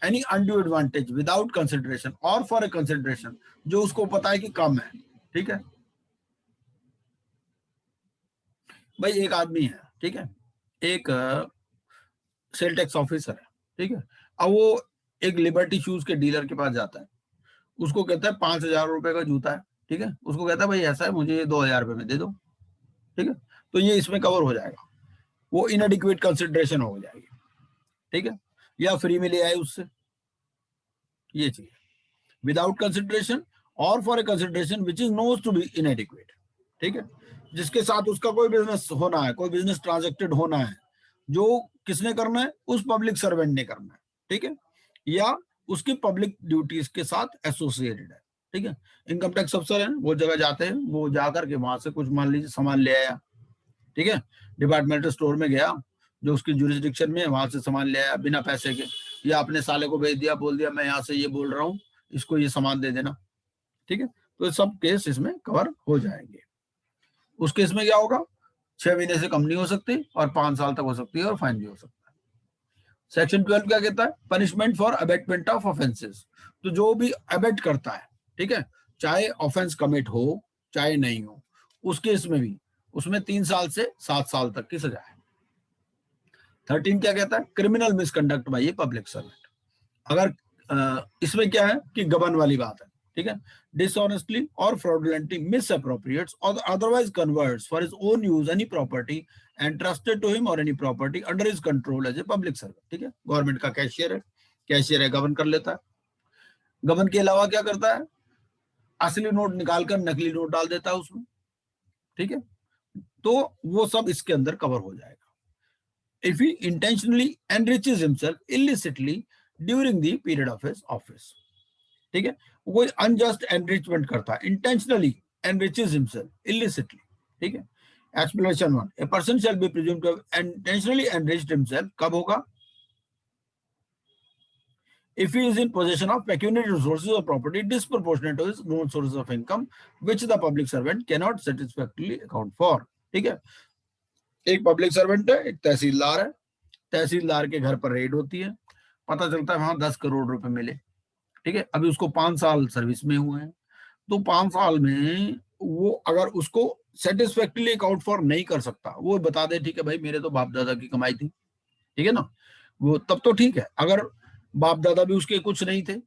any undue advantage without consideration और for a consideration, जो उसको पता है कि कम है, ठीक है। भाई एक आदमी है, ठीक है, एक सेल टैक्स ऑफिसर है, ठीक है। अब वो एक लिबर्टी शूज के डीलर के पास जाता है, उसको कहता है 5,000 रुपए का जूता है, ठीक है, उसको कहता है भाई ऐसा है मुझे ये 2,000 रुपए में दे दो, ठीक है, तो ये इसमें कवर हो जाएगा, वो इनएडिक्वेट कंसिडरेशन हो जाएगी, ठीक है, या फ्री में ले आए उससे, ये चीज विदाउट कंसिडरेशन और for a consideration which is knows to be inadequate, ठीक है, जिसके साथ उसका कोई बिजनेस होना है, कोई बिजनेस ट्रांजेक्टेड होना है, जो किसने करना है? उस पब्लिक सर्वेंट ने करना है, ठीक है, या उसकी पब्लिक ड्यूटीज के साथ एसोसिएटेड है, ठीक है। इनकम टैक्स अफसर है, वो जगह जाते हैं, वो जाकर के वहां से कुछ मान लीजिए सामान ले आया, ठीक है, डिपार्टमेंटल स्टोर में गया जो उसकी जुरिस्डिक्शन में, वहां से सामान ले आया बिना पैसे के, या अपने साले को भेज दिया, बोल दिया मैं यहाँ से ये बोल रहा हूँ, इसको ये सामान दे देना, ठीक है, तो सब केस इसमें कवर हो जाएंगे। उस केस में क्या होगा? 6 महीने से कम नहीं हो सकती और 5 साल तक हो सकती है और फाइन भी हो सकता है। सेक्शन 12 क्या कहता है? Punishment for abetment of offences, तो जो भी अबेट करता है, ठीक है, चाहे ऑफेंस कमिट हो चाहे नहीं हो, उस केस में भी उसमें 3 साल से 7 साल तक की सजा है। 13 क्या कहता है? Criminal misconduct by a public servant, अगर इसमें क्या है कि गबन वाली बात है, ठीक है। डिसऑनेस्टली और फ्रॉडुलेंटली मिसअप्रोप्रिएट्स और otherwise converts for his own use any property entrusted to him और any property under his control as a public servant, ठीक है। गवर्नमेंट का कैशियर है, गबन कर लेता है। गबन के अलावा क्या करता है, असली नोट निकालकर नकली नोट डाल देता है उसमें, ठीक है। तो वो सब इसके अंदर कवर हो जाएगा। If he intentionally enriches himself illicitly during the period of his office, ठीक है। वो अनजस्ट एनरिचमेंट करता है, इंटेंशनली enriches himself illicitly, ठीक है। Explanation 1, a person shall be presumed to have intentionally enriched himself कब होगा, if he is in possession of pecuniary resources or property disproportionate to his known sources of income which the public servant cannot satisfactorily account for, ठीक है। एक public servant है, एक तहसीलदार है, तहसीलदार के घर पर रेड होती है, पता चलता है वहां 10 करोड़ रुपए मिले, ठीक है। अभी उसको 5 साल सर्विस में हुए हैं, तो 5 साल में वो अगर उसको सेटिस्फैक्टरीली अकाउंट फॉर नहीं कर सकता, वो बता दे ठीक है भाई मेरे तो बाप दादा की कमाई थी, ठीक है ना, वो तब तो ठीक है। अगर बाप दादा भी उसके कुछ नहीं थे,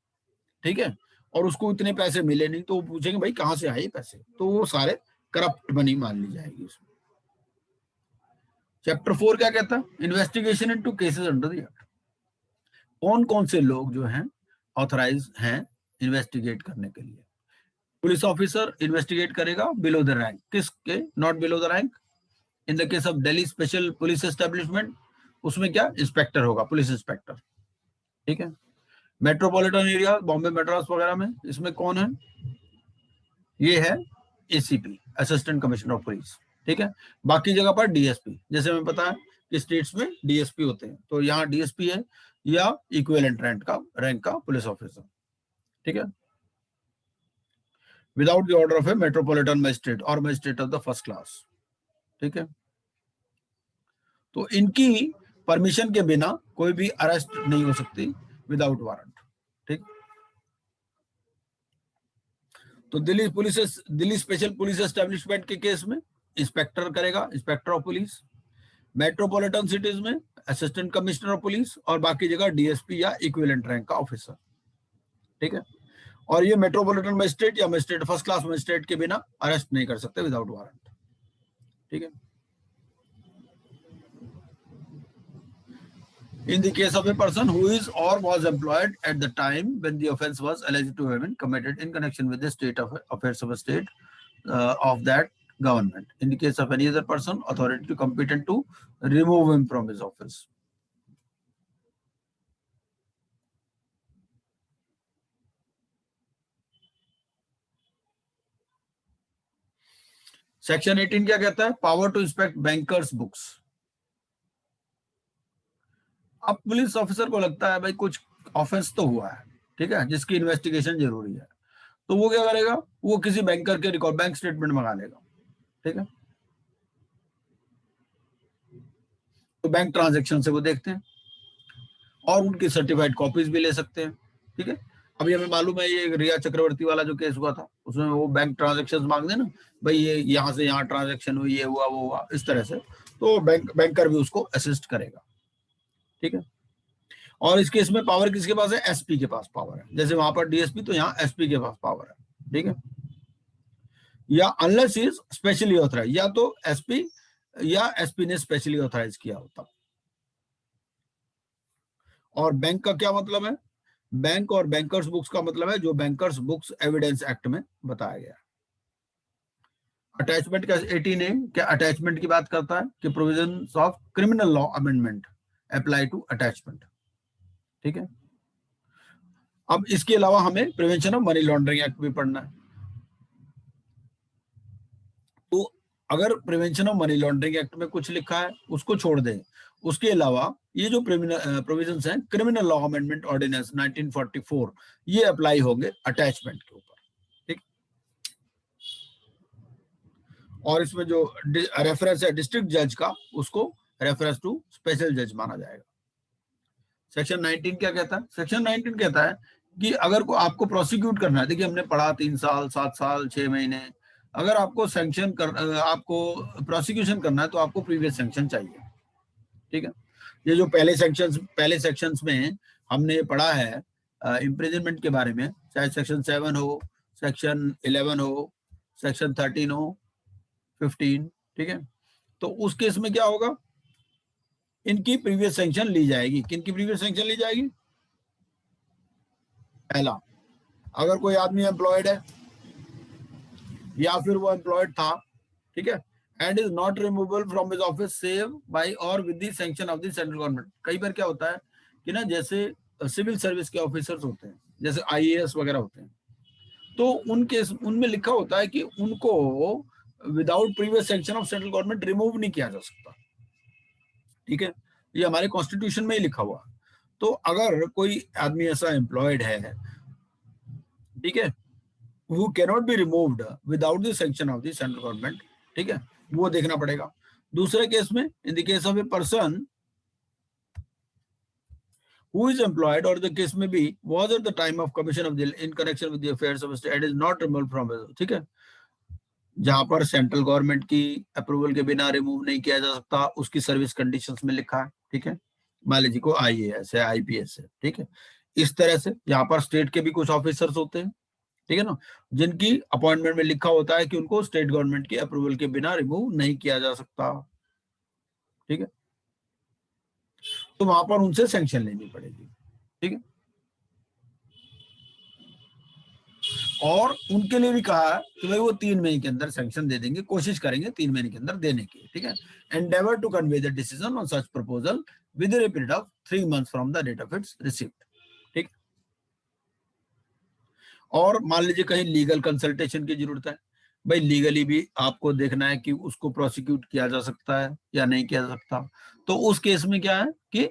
ठीक है, और उसको इतने पैसे मिले नहीं, तो वो पूछेंगे भाई कहां से आए पैसे, तो वो सारे करप्ट मनी मान ली जाएगी उसमें। चैप्टर 4 क्या कहता है, investigation into cases under the act. कौन कौन से लोग जो हैं ऑथराइज हैं इन्वेस्टिगेट करने के लिए। पुलिस ऑफिसर इन्वेस्टिगेट करेगा बिलो द रैंक, किसके, not below the rank. In the case of Delhi special police establishment उसमें क्या, इंस्पेक्टर होगा, पुलिस इंस्पेक्टर, ठीक है। मेट्रोपॉलिटन एरिया बॉम्बे मेट्रोस वगैरह में इसमें कौन है, ये है ACP, assistant commissioner of police, ठीक है। बाकी जगह पर डीएसपी, जैसे हमें पता है कि स्टेट्स में डीएसपी होते हैं, तो यहाँ डीएसपी है या इक्विवेलेंट रैंक का पुलिस ऑफिसर, ठीक है। Without the order of a metropolitan magistrate और magistrate of the first class, ठीक है। तो इनकी परमिशन के बिना कोई भी अरेस्ट नहीं हो सकती विदाउट वारंट, ठीक। तो दिल्ली स्पेशल पुलिस एस्टेब्लिशमेंट के केस में इंस्पेक्टर करेगा, inspector of police. Metropolitan cities में असिस्टेंट कमिश्नर ऑफ पुलिस, और बाकी जगह डीएसपी या इक्विवेलेंट रैंक का ऑफिसर, ठीक है। और ये मेट्रोपॉलिटन मजिस्ट्रेट या मजिस्ट्रेट फर्स्ट क्लास मजिस्ट्रेट के बिना अरेस्ट नहीं कर सकते विदाउट वारंट, ठीक है। In the case of a person who is or was employed at the time when the offence was alleged to have been committed in connection with the state of affairs of a state of that government. In the case of any other person, authority to competent to remove him from his office. Section 18 क्या कहता है, power to inspect bankers books. अब police officer को लगता है भाई कुछ offence तो हुआ है, ठीक है, जिसकी इन्वेस्टिगेशन जरूरी है, तो वो क्या करेगा, वो किसी बैंकर के रिकॉर्ड बैंक स्टेटमेंट मंगा लेगा, ठीक है। तो बैंक ट्रांजैक्शन से वो देखते हैं और उनकी सर्टिफाइड कॉपीज भी ले सकते हैं, ठीक है। अभी हमें मालूम है ये रिया चक्रवर्ती वाला जो केस हुआ था, उसमें वो बैंक ट्रांजैक्शंस मांगते ना, भाई ये यहाँ से यहाँ ट्रांजैक्शन हुई, ये हुआ वो हुआ, इस तरह से, तो बैंकर भी उसको असिस्ट करेगा, ठीक है। और इस केस में पावर किसके पास है, एसपी के पास पावर है, जैसे वहां पर डीएसपी, तो यहाँ एसपी के पास पावर है, ठीक है। या अनलेस इज स्पेशली ऑथराइज, या तो एसपी या एसपी ने स्पेशली ऑथराइज किया होता। और बैंक का क्या मतलब है, बैंक और बैंकर्स बुक्स का मतलब है जो बैंकर्स बुक्स एविडेंस एक्ट में बताया गया। अटैचमेंट का 18A क्या अटैचमेंट की बात करता है कि provisions of criminal law amendment apply to attachment, ठीक है। अब इसके अलावा हमें prevention of money laundering act भी पढ़ना है। तो अगर prevention of money laundering act में कुछ लिखा है उसको छोड़ दें, उसके अलावा ये जो प्रोविजंस हैं क्रिमिनल लॉ अमेंडमेंट ऑर्डिनेंस 1944, ये अप्लाई होंगे अटैचमेंट के ऊपर, ठीक। और इसमें जो रेफरेंस है डिस्ट्रिक्ट जज का, उसको रेफरेंस टू स्पेशल जज माना जाएगा। सेक्शन 19 क्या कहता है, सेक्शन 19 कहता है कि अगर को आपको प्रोसिक्यूट करना है, देखिए हमने पढ़ा 3 साल 7 साल 6 महीने, अगर आपको सैंक्शन कर आपको प्रोसिक्यूशन करना है तो आपको प्रीवियस सैंक्शन चाहिए, ठीक है। ये जो पहले सेक्शंस में हमने पढ़ा है इम्प्रिजनमेंट के बारे में, चाहे सेक्शन 7 हो, सेक्शन 11 हो, सेक्शन 13 हो, 15, ठीक है। तो उस केस में क्या होगा, इनकी प्रीवियस सैंक्शन ली जाएगी। किनकी प्रीवियस सैंक्शन ली जाएगी? पहला, अगर कोई आदमी एम्प्लॉयड है या फिर वो एम्प्लॉयड था, ठीक है, and is not removable from his office save by और with the sanction of the central government. कई बार क्या होता है कि ना, जैसे सिविल सर्विस के ऑफिसर्स होते हैं, जैसे आईएएस वगैरह होते हैं, तो उनके उनमें लिखा होता है कि उनको without previous sanction of central government remove नहीं किया जा सकता, ठीक है। ये हमारे कॉन्स्टिट्यूशन में ही लिखा हुआ। तो अगर कोई आदमी ऐसा एम्प्लॉयड है, ठीक है, who cannot be removed without the sanction of the central government, ठीक है, वो देखना पड़ेगा। दूसरे केस में, in the case of a person who is employed, or the case may be was at the time of commission of the in connection with the affairs of state is not removed from it, ठीक है, जहां पर central government की approval के बिना remove नहीं किया जा सकता, उसकी सर्विस कंडीशंस में लिखा है, ठीक है। मान लीजिए को आईएएस है, आईपीएस है, ठीक है। इस तरह से यहाँ पर स्टेट के भी कुछ ऑफिसर्स होते हैं, ठीक है ना, जिनकी अपॉइंटमेंट में लिखा होता है कि उनको स्टेट गवर्नमेंट के अप्रूवल के बिना रिमूव नहीं किया जा सकता, ठीक है। तो वहां पर उनसे सैंक्शन लेनी पड़ेगी, ठीक है। और उनके लिए भी कहा है कि भाई वो 3 महीने के अंदर सैंक्शन दे देंगे, कोशिश करेंगे 3 महीने के अंदर देने की, ठीक है। Endeavour to convey the decision on such proposal with a period of 3 months from the date of its received, ठीक। और मान लीजिए कहीं लीगल कंसल्टेशन की जरूरत है, भाई लीगली भी आपको देखना है कि उसको प्रोसिक्यूट किया जा सकता है या नहीं किया जा सकता, तो उस केस में क्या है कि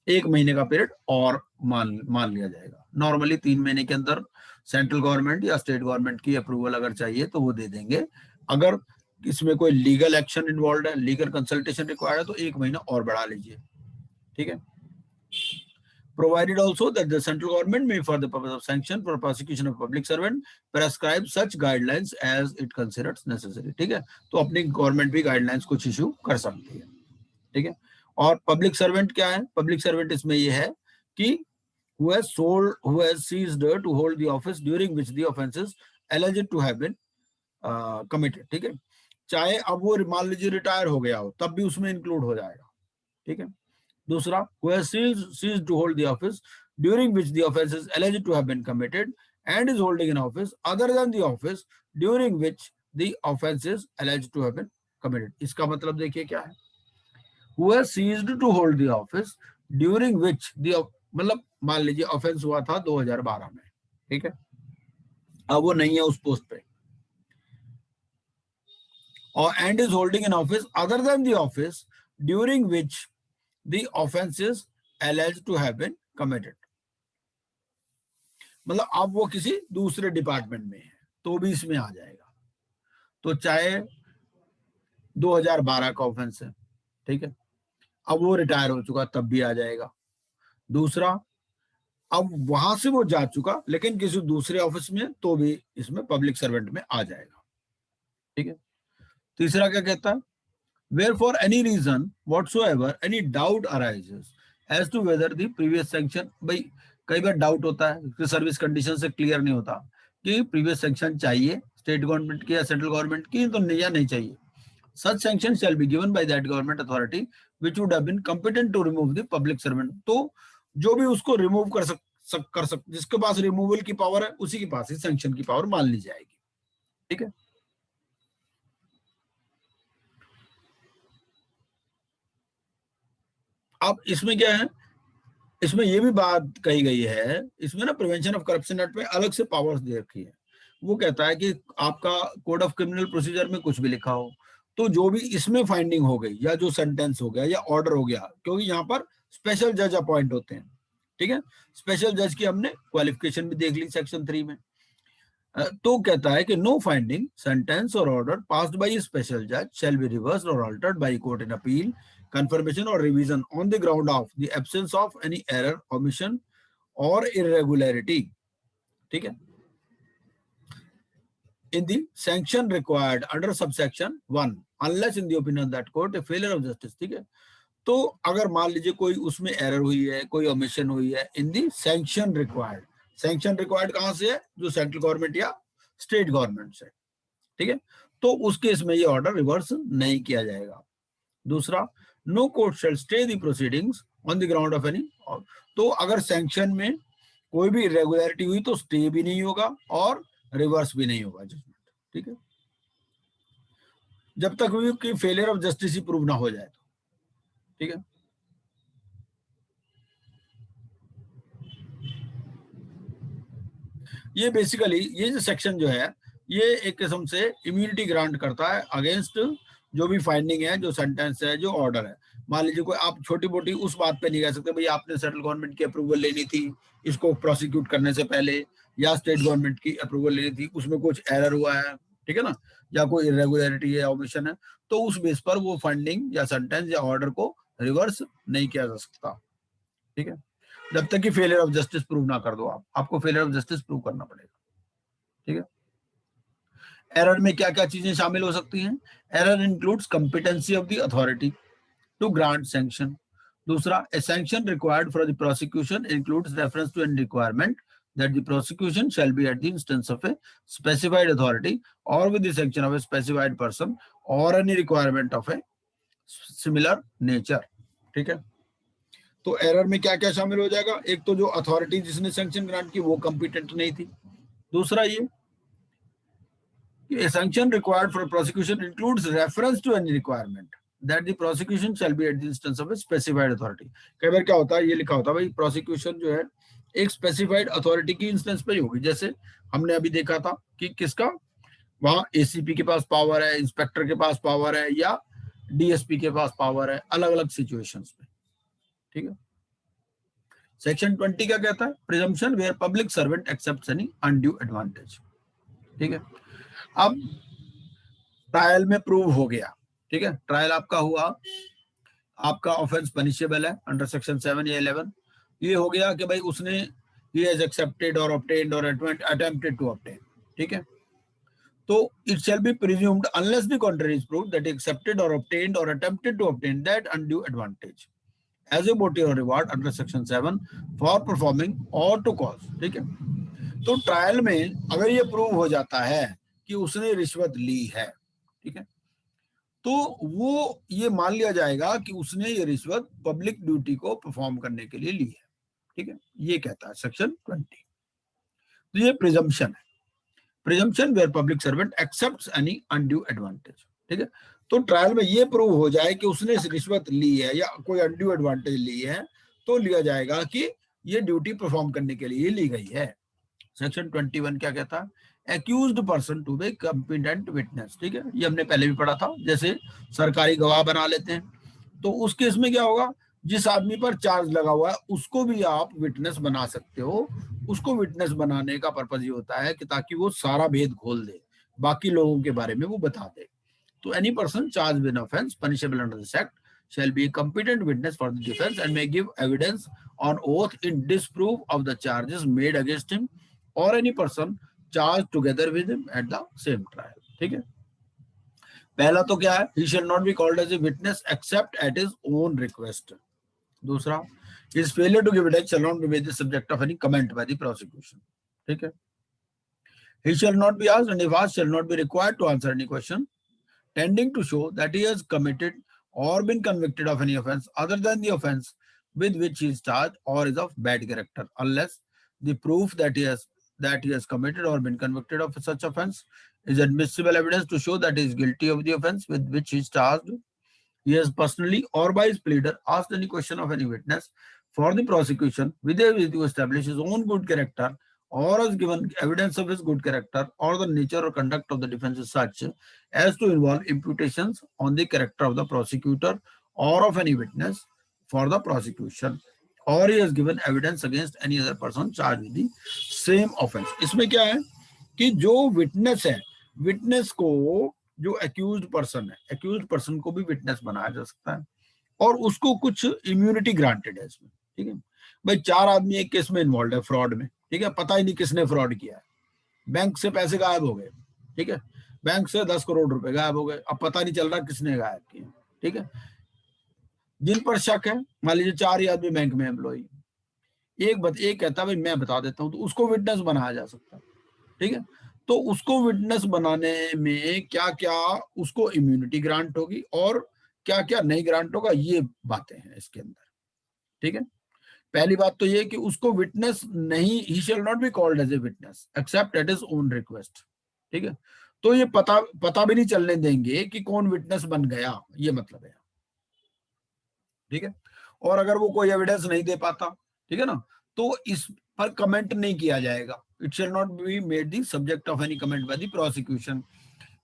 1 महीने का पीरियड और मान लिया जाएगा। नॉर्मली 3 महीने के अंदर सेंट्रल गवर्नमेंट या स्टेट गवर्नमेंट की अप्रूवल अगर चाहिए तो वो दे देंगे। अगर इसमें कोई लीगल एक्शन इन्वॉल्व है, लीगल कंसल्टेशन रिक्वायर्ड है, तो 1 महीना और बढ़ा लीजिए, ठीक है। Provided also that the central government may, for the purpose of sanction for prosecution of public servant, prescribe such guidelines as it considers necessary, ठीक है। तो अपनी गवर्नमेंट भी गाइडलाइंस कुछ इशू कर सकती है, ठीक है। और पब्लिक सर्वेंट क्या है? पब्लिक सर्वेंट इसमें ये है कि who has ceased to hold the office during which the offenses alleged to have been committed, ठीक है। चाहे अब वो मान लीजिए रिटायर हो गया हो, तब भी उसमें इंक्लूड हो जाएगा, ठीक है। दूसरा, who has ceased to hold the office during which the offense is alleged to have been committed and is holding an office other than the office during which the offense is alleged to have been committed। इसका मतलब देखिए क्या है, who has ceased to hold the office during which the, मतलब मान लीजिए offence हुआ था 2012 में, ठीक है, अब वो नहीं है उस पोस्ट पे, और and is holding an office other than the office during which the offense is alleged to have been committed। मतलब अब वो किसी दूसरे डिपार्टमेंट में है तो भी इसमें आ जाएगा। तो चाहे 2012 का ऑफेंस है, ठीक है, अब वो रिटायर हो चुका तब भी आ जाएगा। दूसरा, अब वहां से वो जा चुका लेकिन किसी दूसरे ऑफिस में, तो भी इसमें पब्लिक सर्वेंट में आ जाएगा, ठीक है। तीसरा क्या कहता है, where for any reason whatsoever any doubt arises as to whether the previous sanction, भाई कई बार डाउट होता है कि सर्विस कंडीशन से क्लियर नहीं होता कि प्रीवियस सैंक्शन चाहिए स्टेट गवर्नमेंट की या सेंट्रल गवर्नमेंट की, तो नहीं या नहीं चाहिए। such sanction shall be given by that government authority which would have been competent to remove the public servant। तो जो भी उसको रिमूव कर जिसके पास रिमूवल की पावर है उसी के पास ही सैंक्शन की पावर मान ली जाएगी, ठीक है। अब इसमें क्या है, इसमें ये भी बात कही गई है, इसमें ना प्रिवेंशन ऑफ करप्शन एक्ट में अलग से पावर्स दे रखी है। वो कहता है कि आपका कोड ऑफ क्रिमिनल प्रोसीजर में कुछ भी लिखा हो, तो जो भी इसमें फाइंडिंग हो गई या जो सेंटेंस हो गया या ऑर्डर हो गया, क्योंकि यहाँ पर स्पेशल जज अपॉइंट होते हैं, ठीक है। स्पेशल जज की हमने क्वालिफिकेशन भी देख ली सेक्शन 3 में। तो कहता है कि नो फाइंडिंग, सेंटेंस और ऑर्डर पास्ड बाय स्पेशल जज शैल बी रिवर्स्ड और Altered by court in appeal, confirmation or revision on the ground of the absence of any error, omission or irregularity, ठीक है, in the sanction required under subsection 1 unless in the opinion of that court a failure of justice, ठीक है। तो अगर मान लीजिए कोई उसमें एरर हुई है, कोई ओमिशन हुई है इन दी सैंक्शन रिक्वायर्ड, सैंक्शन रिक्वायर्ड कहां से है? जो सेंट्रल गवर्नमेंट या स्टेट गवर्नमेंट से, ठीक है। तो उस केस में ये ऑर्डर रिवर्स नहीं किया जाएगा। दूसरा, no court shall stay the proceedings on the ground of any. तो अगर सैंक्शन में कोई भी इरेगुलरिटी हुई तो स्टे भी नहीं होगा और रिवर्स भी नहीं होगा जजमेंट, ठीक है, जब तक भी कि failure of justice he prove ना हो जाए तो, ठीक है। ये बेसिकली ये जो सेक्शन जो है ये एक किस्म से इम्यूनिटी ग्रांट करता है अगेंस्ट जो भी फाइंडिंग है, जो सेंटेंस है, जो ऑर्डर है। मान लीजिए कोई आप छोटी मोटी उस बात पे नहीं कह सकते भाई आपने सेंट्रल गवर्नमेंट की अप्रूवल लेनी थी इसको प्रोसिक्यूट करने से पहले, या स्टेट गवर्नमेंट की अप्रूवल लेनी थी, उसमें कुछ एरर हुआ है, ठीक है ना, या कोई इरेगुलरिटी है, ओमिशन है, तो उस बेस पर वो फंडिंग या सेंटेंस या ऑर्डर को रिवर्स नहीं किया जा सकता, ठीक है, जब तक कि फेलियर ऑफ जस्टिस प्रूव ना कर दो। आपको फेलियर ऑफ जस्टिस प्रूव करना पड़ेगा, ठीक है। एरर में क्या क्या चीजें शामिल हो सकती हैं? Error includes competency of the authority to grant sanction. दूसरा, a sanction required for the prosecution includes reference to an requirement that the prosecution shall be at the instance of a specified authority or with the sanction of a specified person or any requirement of a similar nature, ठीक है। तो error में क्या क्या शामिल हो जाएगा? एक तो जो अथॉरिटी जिसने सैंक्शन ग्रांट की वो कंपिटेंट नहीं थी। दूसरा, ये a sanction required for prosecution includes reference to any requirement that the prosecution shall be at the instance of a specified authority। कई बार क्या होता है, ये लिखा होता है भाई प्रोसिक्यूशन जो है एक स्पेसिफाइड अथॉरिटी की इंस्टेंस पे ही होगी। जैसे हमने अभी देखा था कि किसका, वहां एसीपी के पास पावर है, इंस्पेक्टर के पास पावर है, या डीएसपी के पास पावर है, अलग अलग सिचुएशंस में, ठीक है। सेक्शन 20 क्या कहता है? Presumption where public servant accepts any undue advantage, ठीक है। अब ट्रायल में प्रूव हो गया, ठीक है, ट्रायल आपका हुआ, आपका ऑफेंस पनिशेबल है अंडर सेक्शन 7 या 11। ये हो गया कि भाई उसने he has accepted or obtained or attempted to obtain, ठीक है। तो it shall be presumed unless the contrary is proved that he accepted or obtained or attempted to obtain that undue advantage as a booty or reward under section 7 for performing or to cause, ठीक है। तो trial में अगर ये prove हो जाता है कि उसने रिश्वत ली है, ठीक है, तो वो ये मान लिया जाएगा कि उसने ये रिश्वत पब्लिक ड्यूटी को परफॉर्म करने के लिए ली है, ठीक है। ये कहता है सेक्शन 20। तो ये प्रिजम्पशन है, presumption where public servant accepts any undue advantage, ठीक है। तो ट्रायल में ये प्रूव हो जाए कि उसने रिश्वत ली है या कोई अनड्यू एडवांटेज ली है, तो लिया जाएगा कि ये ड्यूटी परफॉर्म करने के लिए ली गई है। सेक्शन 21 क्या कहता है? Accused person to be competent witness, ठीक है, ये हमने पहले भी पढ़ा था। जैसे सरकारी गवाह बना लेते हैं, तो उस केस में क्या होगा, जिस आदमी पर चार्ज लगा हुआ है उसको भी आप विटनेस बना सकते हो। उसको विटनेस बनाने का पर्पज ये होता है कि ताकि वो सारा भेद खोल दे, बाकी लोगों के बारे में वो बता दे। तो any person charge with offence punishable under this act shall be a competent witness for the defense and may give evidence on oath in disproof of the charges made against him or any person charged together with him at the same trial, ठीक है। पहला तो क्या है, he shall not be called as a witness except at his own request। दूसरा, his failure to give evidence shall not be made the subject of any comment by the prosecution, ठीक है। He shall not be asked and if asked shall not be required to answer any question tending to show that he has committed or been convicted of any offense other than the offense with which he is charged or is of bad character, unless the proof that he has committed or been convicted of such offense is admissible evidence to show that he is guilty of the offense with which he is charged. He has personally or by his pleader asked any question of any witness for the prosecution with a view to establish his own good character or has given evidence of his good character or the nature or conduct of the defense is such as to involve imputations on the character of the prosecutor or of any witness for the prosecution, or he has given evidence against any other person charged with the same offense। इसमें क्या है कि जो witness है, witness को जो accused person है, accused person को भी विटनेस बनाया जा सकता है और उसको कुछ इम्यूनिटी ग्रांटेड है इसमें, ठीक है। भाई 4 आदमी एक केस में इन्वॉल्व है फ्रॉड में, ठीक है, पता ही नहीं किसने फ्रॉड किया है, बैंक से पैसे गायब हो गए, ठीक है, बैंक से 10 करोड़ रुपए गायब हो गए, अब पता नहीं चल रहा किसने गायब किए, ठीक है। जिन पर शक है, मान लीजिए 4 ही आदमी बैंक में एम्प्लॉई, एक कहता है भाई मैं बता देता हूं, तो उसको विटनेस बनाया जा सकता है, ठीक है। तो उसको विटनेस बनाने में क्या क्या उसको इम्यूनिटी ग्रांट होगी और क्या क्या नहीं ग्रांट होगा, ये बातें हैं इसके अंदर, ठीक है। पहली बात तो ये कि उसको विटनेस नहीं, he shall not be called as a witness except at his own request, ठीक है। तो ये पता भी नहीं चलने देंगे कि कौन विटनेस बन गया, ये मतलब है, ठीक है। और अगर वो कोई एविडेंस नहीं दे पाता, ठीक है ना, तो इस पर कमेंट नहीं किया जाएगा। It shall not be made the subject of any comment by the prosecution,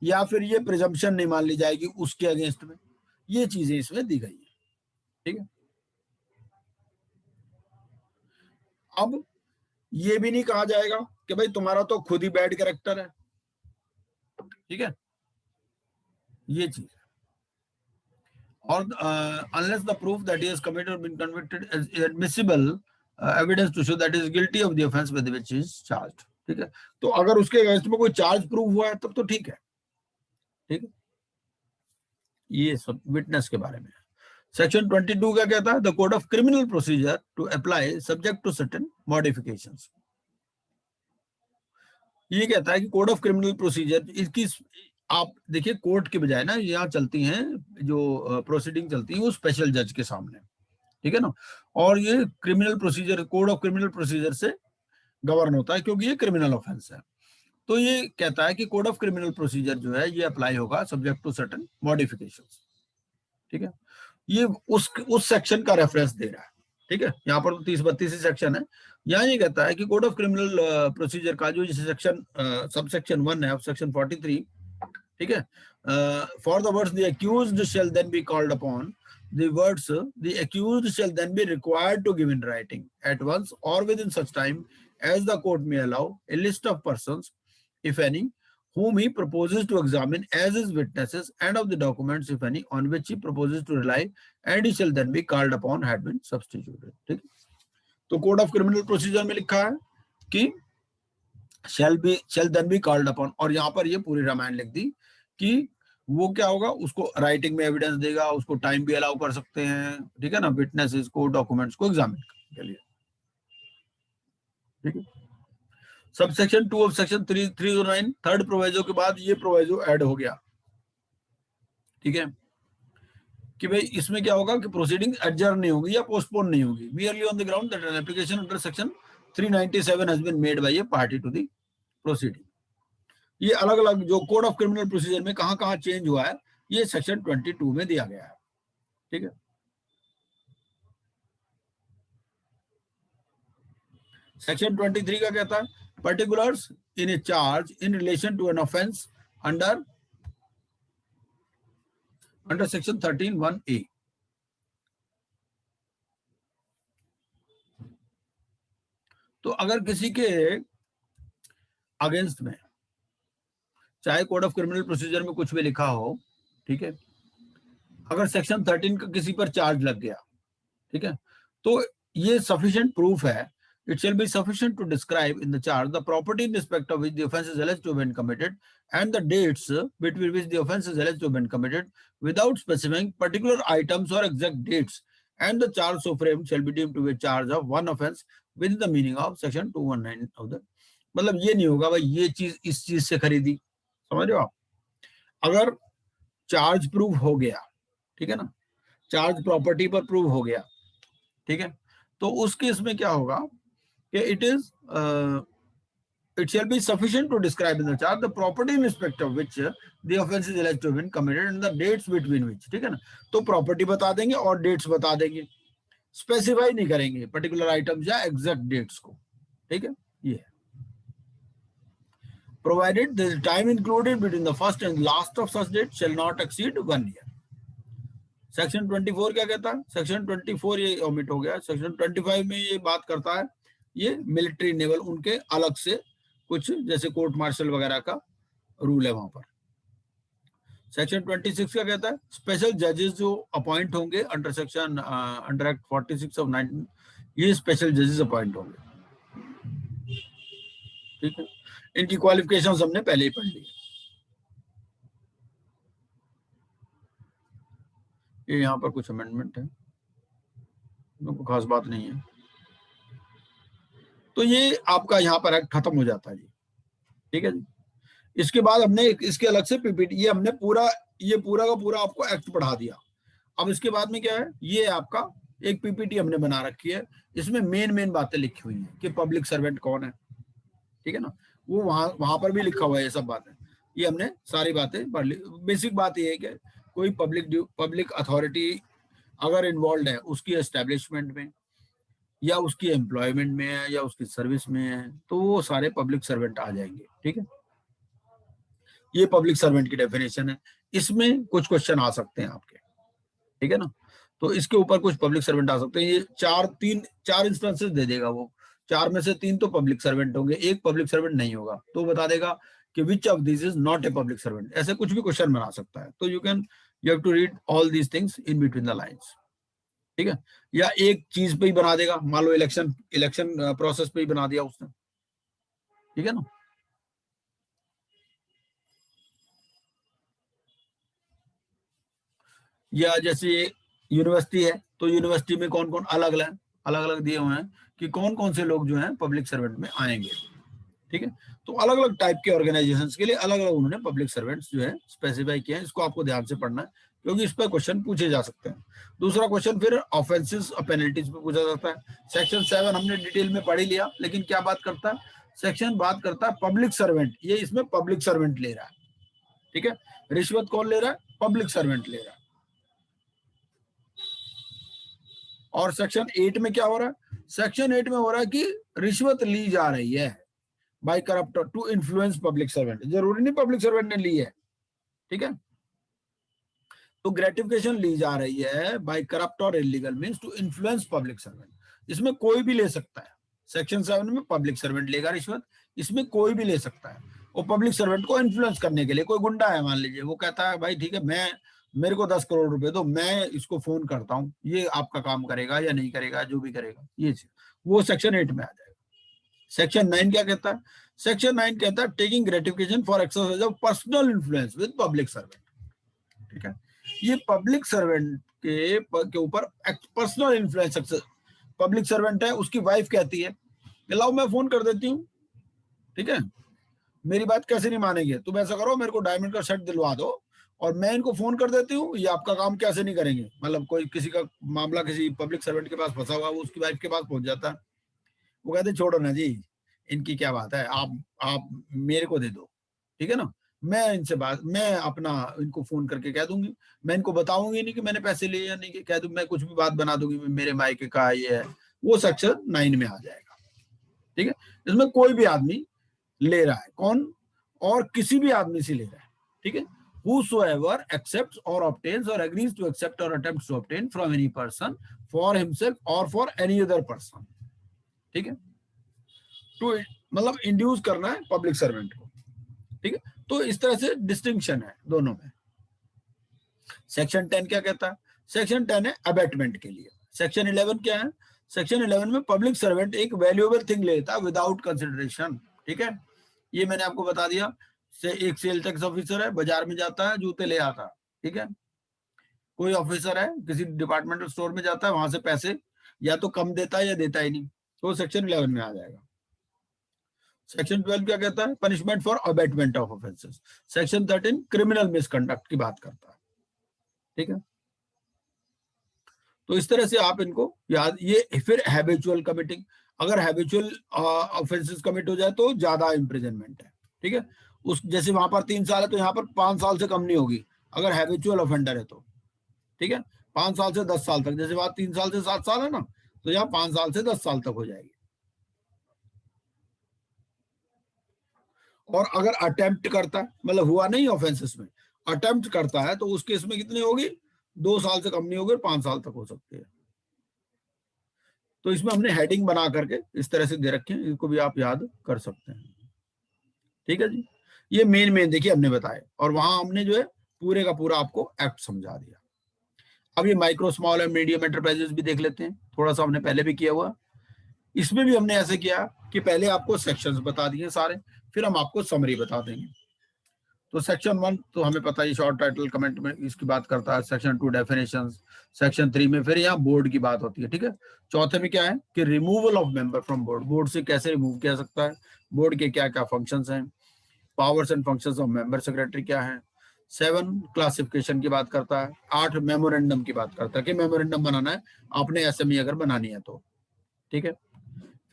या फिर ये प्रिजम्पशन नहीं मान ली जाएगी उसके अगेंस्ट में। ये चीजें इसमें दी गई है, ठीक है। अब ये भी नहीं कहा जाएगा कि भाई तुम्हारा तो खुद ही बैड कैरेक्टर है, ठीक है, ये चीज। और unless the proof that he has committed or been convicted is admissible evidence to show that he is guilty of the offense with which he is charged, ठीक है। तो अगर उसके अगेंस्ट में कोई चार्ज प्रूव हुआ है तब तो ठीक है, ठीक है। ये सब विटनेस के बारे में। सेक्शन 22 क्या कहता है? The code of criminal procedure to apply subject to certain modifications. ये कहता है कि कोड ऑफ क्रिमिनल प्रोसीजर इसकी, आप देखिए कोर्ट के बजाय ना यहाँ चलती हैं जो प्रोसीडिंग चलती है वो स्पेशल जज के सामने, ठीक है ना। और ये criminal procedure, code of criminal procedure से गवर्न होता है क्योंकि ये क्रिमिनल ऑफेंस है। तो ये कहता है कि कोड ऑफ क्रिमिनल प्रोसीजर जो है ये अप्लाई होगा सब्जेक्ट टू सर्टेन मॉडिफिकेशंस, ठीक है। ये उस सेक्शन का रेफरेंस दे रहा है, ठीक है। यहाँ पर 30-32 सेक्शन है। यहाँ ये कहता है कि कोड ऑफ क्रिमिनल प्रोसीजर का जो सेक्शन सब सेक्शन 1 है, सेक्शन 43, ठीक है। For the words the accused shall then be called upon, the words the accused shall then be required to give in writing at once or within such time as the court may allow a list of persons, if any, whom he proposes to examine as his witnesses, and of the documents, if any, on which he proposes to rely, and he shall then be called upon had been substituted, ठीक है। तो code of criminal procedure में लिखा है कि shall then be called upon, और यहाँ पर ये पूरी रामायण लिख दी कि वो क्या होगा, उसको राइटिंग में एविडेंस देगा, उसको टाइम भी अलाउ कर सकते हैं, ठीक है ना, विटनेसेस को, डॉक्यूमेंट्स को एग्जामिन करने के लिए, ठीक है। Sub section 2 of section 309 third proviso के बाद ये प्रोवाइजो ऐड हो गया, ठीक है, कि भाई इसमें क्या होगा कि प्रोसीडिंग एडजर्न नहीं होगी या पोस्टपोन नहीं होगी, merely on the ground that an application under section 397 has been made by a party to the proceeding। ये अलग अलग जो कोड ऑफ क्रिमिनल प्रोसीजर में कहां कहां चेंज हुआ है ये सेक्शन 22 में दिया गया है, ठीक है। सेक्शन 23 का कहता है particulars in a charge in relation to an offence under section 13(1)(a)। तो अगर किसी के अगेंस्ट में चाहे कोड ऑफ क्रिमिनल प्रोसीजर में कुछ भी लिखा हो, ठीक है, अगर सेक्शन 13 का किसी पर चार्ज लग गया, ठीक है, तो ये सफिशिएंट प्रूफ है। It shall be sufficient to describe in the charge the property in respect of which the offence is alleged to have been committed and the dates between which the offence is alleged to have been committed without specifying particular items or exact dates, and the charge so framed shall be deemed to be a charge of one offence within the meaning of section 219 of the, मतलब ये नहीं होगा भाई ये चीज इस चीज से खरीदी, समझ रहे हो आप। अगर चार्ज प्रूव हो गया, ठीक है ना, चार्ज प्रॉपर्टी पर प्रूव हो गया, ठीक है, तो उस केस में क्या होगा कि it shall be sufficient to describe in the charge the property in respect of which the offence is alleged to have been committed and the dates between which, ठीक है ना। तो प्रॉपर्टी बता देंगे और डेट्स बता देंगे, स्पेसिफाई नहीं करेंगे पर्टिकुलर आइटम्स या एग्जैक्ट डेट्स को, ठीक है। ये provided the time included between the first and last of such date shall not exceed 1 year. Section 24 क्या कहता है? सेक्शन 24 ये ओमिट हो गया। सेक्शन 25 में ये बात करता है, ये मिलिट्री नेवल उनके अलग से कुछ जैसे कोर्ट मार्शल वगैरह का रूल है वहां पर। सेक्शन 26 क्या कहता है? स्पेशल जजेस जो अपॉइंट होंगे under section under act 46 of 19, ये स्पेशल जजेस अपॉइंट होंगे, ठीक है। इनकी क्वालिफिकेशन हमने पहले ही पढ़ ली। ये यहाँ पर कुछ अमेंडमेंट है, खास बात नहीं है। तो ये आपका यहाँ पर एक्ट खत्म हो जाता है जी, ठीक है जी। इसके बाद हमने इसके अलग से पीपीटी, ये हमने ये पूरा का पूरा आपको एक्ट पढ़ा दिया। अब इसके बाद में क्या है, ये आपका एक पीपीटी हमने बना रखी है, इसमें मेन बातें लिखी हुई हैं कि पब्लिक सर्वेंट कौन है, ठीक है ना, वो वहां पर भी लिखा हुआ है ये सब बातें, ये हमने सारी बातें पढ़ ली। बेसिक बात ये है कि कोई पब्लिक अथॉरिटी अगर इन्वॉल्व है उसकी एस्टेब्लिशमेंट में या उसकी एम्प्लॉयमेंट में है या उसकी सर्विस में है, तो वो सारे पब्लिक सर्वेंट आ जाएंगे, ठीक है। ये पब्लिक सर्वेंट की डेफिनेशन है। इसमें कुछ क्वेश्चन आ सकते हैं आपके, ठीक है ना, तो इसके ऊपर कुछ पब्लिक सर्वेंट आ सकते हैं। ये चार इंस्टेंसेस दे देगा वो, 4 में से 3 तो पब्लिक सर्वेंट होंगे, एक पब्लिक सर्वेंट नहीं होगा, तो बता देगा कि which of this is not a public servant. ऐसे कुछ भी क्वेश्चन बना सकता है, तो you have to read all these things in between the lines, ठीक है। या एक चीज पे ही बना देगा, मान लो इलेक्शन प्रोसेस पे ही बना दिया उसने, ठीक है ना। या जैसे यूनिवर्सिटी है, तो यूनिवर्सिटी में कौन कौन अलग अलग दिए हुए हैं कि कौन कौन से लोग जो हैं पब्लिक सर्वेंट में आएंगे, ठीक है। तो अलग अलग टाइप के ऑर्गेनाइजेशंस के लिए अलग अलग उन्होंने पब्लिक सर्वेंट्स जो है स्पेसिफाई किया है। इसको आपको ध्यान से पढ़ना है क्योंकि इस पर क्वेश्चन पूछे जा सकते हैं। दूसरा क्वेश्चन फिर ऑफेंसेस और पेनल्टीज पे पूछा जाता है। सेक्शन 7 हमने डिटेल में पढ़ ही लिया, लेकिन क्या बात करता है सेक्शन, बात करता है पब्लिक सर्वेंट। ये इसमें पब्लिक सर्वेंट ले रहा है, ठीक है। रिश्वत कौन ले रहा है, पब्लिक सर्वेंट ले रहा है। और सेक्शन 8 में क्या हो रहा है, सेक्शन 8 में हो रहा है कि रिश्वत ली जा रही है by corrupter to influence public servant. जरूरी नहीं पब्लिक सर्वेंट ने ली है, ठीक है। तो ग्रेटिफिकेशन ली जा रही है बाय करप्ट और illegal means to influence public servant. इसमें कोई भी ले सकता है। सेक्शन 7 में पब्लिक सर्वेंट लेगा रिश्वत, इसमें कोई भी ले सकता है। वो पब्लिक सर्वेंट को इन्फ्लुएंस करने के लिए, कोई गुंडा है मान लीजिए, वो कहता है भाई ठीक है, मेरे को 10 करोड़ रुपए दो, मैं इसको फोन करता हूँ, ये आपका काम करेगा या नहीं करेगा, जो भी करेगा ये चीज, वो सेक्शन 8 में आ जाएगा। सेक्शन 9 क्या कहता है, सेक्शन 9 कहता है taking gratification for exercise of personal influence with public servant, ठीक है। ये पब्लिक सर्वेंट के ऊपर पर्सनल इन्फ्लुएंस, पब्लिक सर्वेंट है, उसकी वाइफ कहती है लाओ मैं फोन कर देती हूँ, ठीक है, मेरी बात कैसे नहीं मानेंगे, तुम ऐसा करो मेरे को डायमंड का शर्ट दिलवा दो और मैं इनको फोन कर देती हूँ, ये आपका काम कैसे नहीं करेंगे। मतलब कोई किसी का मामला किसी पब्लिक सर्वेंट के पास फंसा हुआ, वो उसकी वाइफ के पास पहुंच जाता है, वो कहते छोड़ो ना जी, इनकी क्या बात है, आप मेरे को दे दो, ठीक है ना, मैं अपना इनको फोन करके कह दूंगी, मैं इनको बताऊंगी नहीं कि मैंने पैसे लिए या नहीं, कह दूं मैं कुछ भी बात बना दूंगी, मेरे मायके का ये है, वो सेक्शन 9 में आ जाएगा, ठीक है। इसमें कोई भी आदमी ले रहा है, कौन, और किसी भी आदमी से ले रहा है, ठीक है। Whosoever accepts or obtains or agrees to accept or attempts to obtain from any person for himself or for any other person, ठीक है। टू मतलब इंड्यूस करना है पब्लिक सर्वेंट को, ठीक है। तो इस तरह से डिस्टिंक्शन है दोनों में। सेक्शन 10 क्या कहता है, सेक्शन 10 है अबेटमेंट के लिए। सेक्शन 11 क्या है, सेक्शन 11 में पब्लिक सर्वेंट एक वैल्यूएबल थिंग लेता है विदाउट कंसिडरेशन, ठीक है। ये मैंने आपको बता दिया, एक सेल टैक्स ऑफिसर है, बाजार में जाता है, जूते ले आता है, ठीक है। कोई ऑफिसर है, किसी डिपार्टमेंटल स्टोर में जाता है, वहां से पैसे या तो कम देता है या देता ही नहीं, तो सेक्शन 11 में आ जाएगा। सेक्शन 12 क्या कहता है, punishment for abetment of offences. Section 13 criminal misconduct की बात करता है, ठीक है। तो इस तरह से आप इनको याद, ये फिर हैबिचुअल कमिटिंग, अगर हैबिचुअल ऑफेंसेस कमिट हो जाए तो ज्यादा इम्प्रिजनमेंट है, ठीक है। उस जैसे वहां पर 3 साल है तो यहाँ पर 5 साल से कम नहीं होगी अगर हैबिचुअल ऑफेंडर है तो, ठीक है। 5 साल से 10 साल तक, जैसे बात 3 साल से 7 साल है ना, तो यहाँ 5 साल से 10 साल तक हो जाएगी। और अगर अटेम्प्ट करता है, मतलब हुआ नहीं ऑफेंसेस में, अटेम्प्ट करता है तो उस केस में कितनी होगी, 2 साल से कम नहीं होगी, 5 साल तक हो सकती है। तो इसमें हमने हेडिंग बना करके इस तरह से दे रखे हैं, इसको भी आप याद कर सकते हैं, ठीक है जी। ये मेन देखिए हमने बताया, और वहां हमने जो है पूरे का पूरा आपको एक्ट समझा दिया। अब ये micro small and medium enterprises भी देख लेते हैं, थोड़ा सा हमने पहले भी किया हुआ। इसमें भी हमने ऐसे किया कि पहले आपको सेक्शंस बता दिए सारे, फिर हम आपको समरी बता देंगे। तो सेक्शन 1 तो हमें पता है, शॉर्ट टाइटल कमेंट में इसकी बात करता है। सेक्शन 2 डेफिनेशंस, सेक्शन 3 में फिर यहाँ बोर्ड की बात होती है, ठीक है। चौथे में क्या है कि removal of member from board, board से कैसे रिमूव किया सकता है, बोर्ड के क्या क्या फंक्शंस हैं, powers and functions of member secretary क्या है। 7 क्लासिफिकेशन की बात करता है। 8 मेमोरेंडम की बात करता है कि मेमोरेंडम बनाना है आपने एसएमई अगर बनानी है तो, ठीक है।